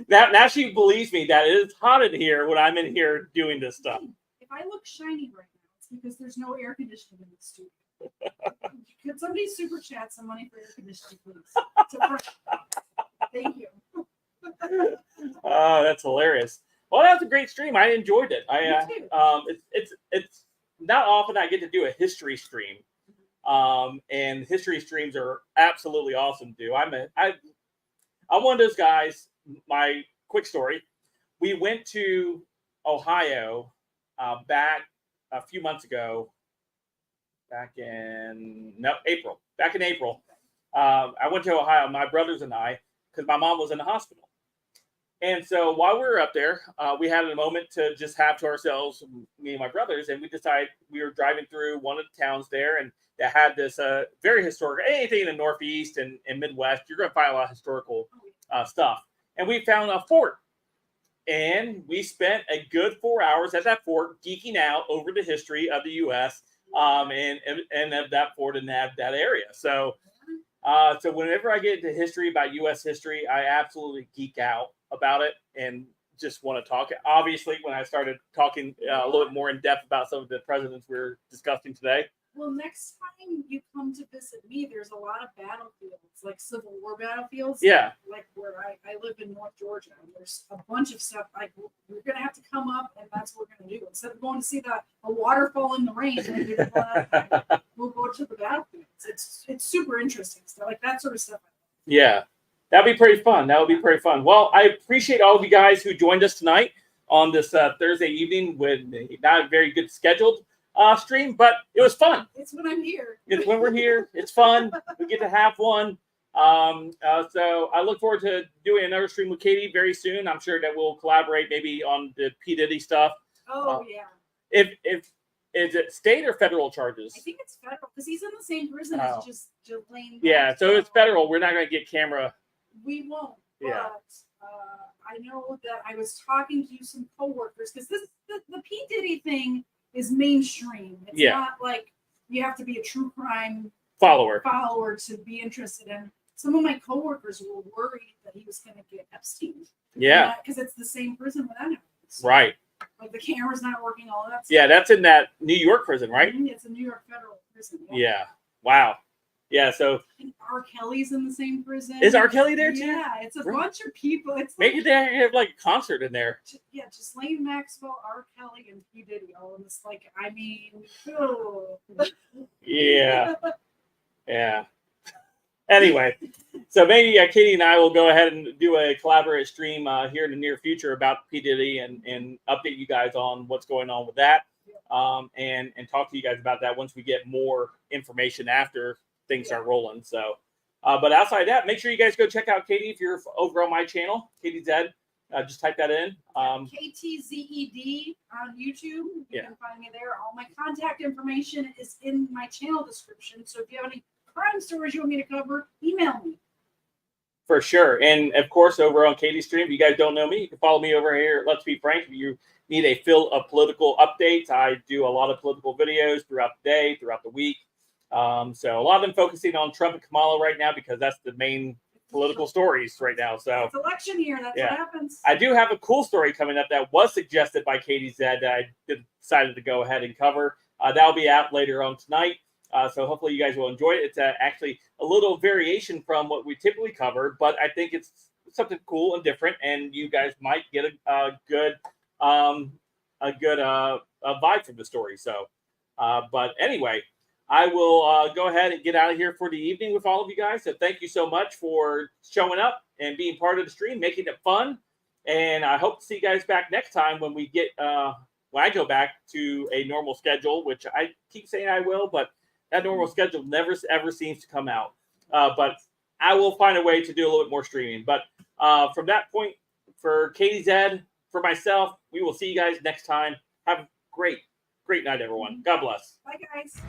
Now she believes me that it is hot in here when I'm in here doing this stuff. If I look shiny right now, it's because there's no air conditioning in the studio. Could somebody super chat some money for air conditioning, please? Thank you. Oh, that's hilarious. Well, that was a great stream. I enjoyed it. Me too. It's not often I get to do a history stream. And history streams are absolutely awesome to do. I'm one of those guys. My quick story: we went to Ohio back a few months ago. Back in April. Back in April, I went to Ohio. My brothers and I, because my mom was in the hospital. And so while we were up there, we had a moment to just have to ourselves, me and my brothers, and we decided we were driving through one of the towns there, and that had this very historical, anything in the Northeast and Midwest, you're going to find a lot of historical stuff. And we found a fort. And we spent a good 4 hours at that fort geeking out over the history of the U.S. And of that fort and that area. So whenever I get into history about U.S. history, I absolutely geek out about it and just want to talk. Obviously, when I started talking a little bit more in depth about some of the presidents we were discussing today, Well, next time you come to visit me, there's a lot of battlefields, like Civil War battlefields. Yeah. Like where I live in North Georgia, and there's a bunch of stuff. Like you're gonna have to come up, and that's what we're gonna do. Instead of going to see a waterfall in the rain, we'll go to the battlefields. It's super interesting stuff, like that sort of stuff. Yeah, that'd be pretty fun. That would be pretty fun. Well, I appreciate all of you guys who joined us tonight on this Thursday evening with not a very good scheduled stream, but it was fun. It's when I'm here. It's when we're here. It's fun. We get to have one. So I look forward to doing another stream with Katie very soon. I'm sure that we'll collaborate maybe on the P. Diddy stuff. Oh yeah. If is it state or federal charges? I think it's federal because he's in the same prison as just Jelaine. Yeah, so it's federal. We're not going to get camera. We won't. Yeah. But I know that I was talking to some coworkers because the P. Diddy thing is mainstream. It's not like you have to be a true crime follower to be interested in. Some of my coworkers were worried that he was going to get Epstein. Yeah. Because it's the same prison where that happens. Right. Like the camera's not working, all that stuff. Yeah, that's in that New York prison, right? It's a New York federal prison. Yeah. Wow. Yeah, so And R. Kelly's in the same prison. Is R. Kelly there too? Yeah, it's a bunch of people. It's maybe like, they have like a concert in there. yeah, Ghislaine Maxwell, R. Kelly, and P. Diddy all in this. Like, I mean, oh. Yeah. Yeah. Anyway, so maybe Katie and I will go ahead and do a collaborative stream here in the near future about P. Diddy and update you guys on what's going on with that, and talk to you guys about that once we get more information after things start rolling. So, but outside that, make sure you guys go check out Katie if you're over on my channel, Katie Zed. Just type that in. KTZED on YouTube. You can find me there. All my contact information is in my channel description. So if you have any crime stories you want me to cover, email me. For sure. And of course, over on Katie's stream, if you guys don't know me, you can follow me over here at Let's Be Frank. If you need a fill of political updates, I do a lot of political videos throughout the day, throughout the week. So a lot of them focusing on Trump and Kamala right now because that's the main political stories right now. So it's election year. That's what happens. I do have a cool story coming up that was suggested by Katie Zed that I decided to go ahead and cover. That'll be out later on tonight. So hopefully you guys will enjoy it. It's actually a little variation from what we typically cover, but I think it's something cool and different, and you guys might get a good vibe from the story. So, but anyway, I will go ahead and get out of here for the evening with all of you guys. So thank you so much for showing up and being part of the stream, making it fun. And I hope to see you guys back next time when we get when I go back to a normal schedule, which I keep saying I will, but that normal schedule never ever seems to come out. But I will find a way to do a little bit more streaming. But from that point, for Katie Zed, for myself, we will see you guys next time. Have a great night, everyone. God bless. Bye, guys.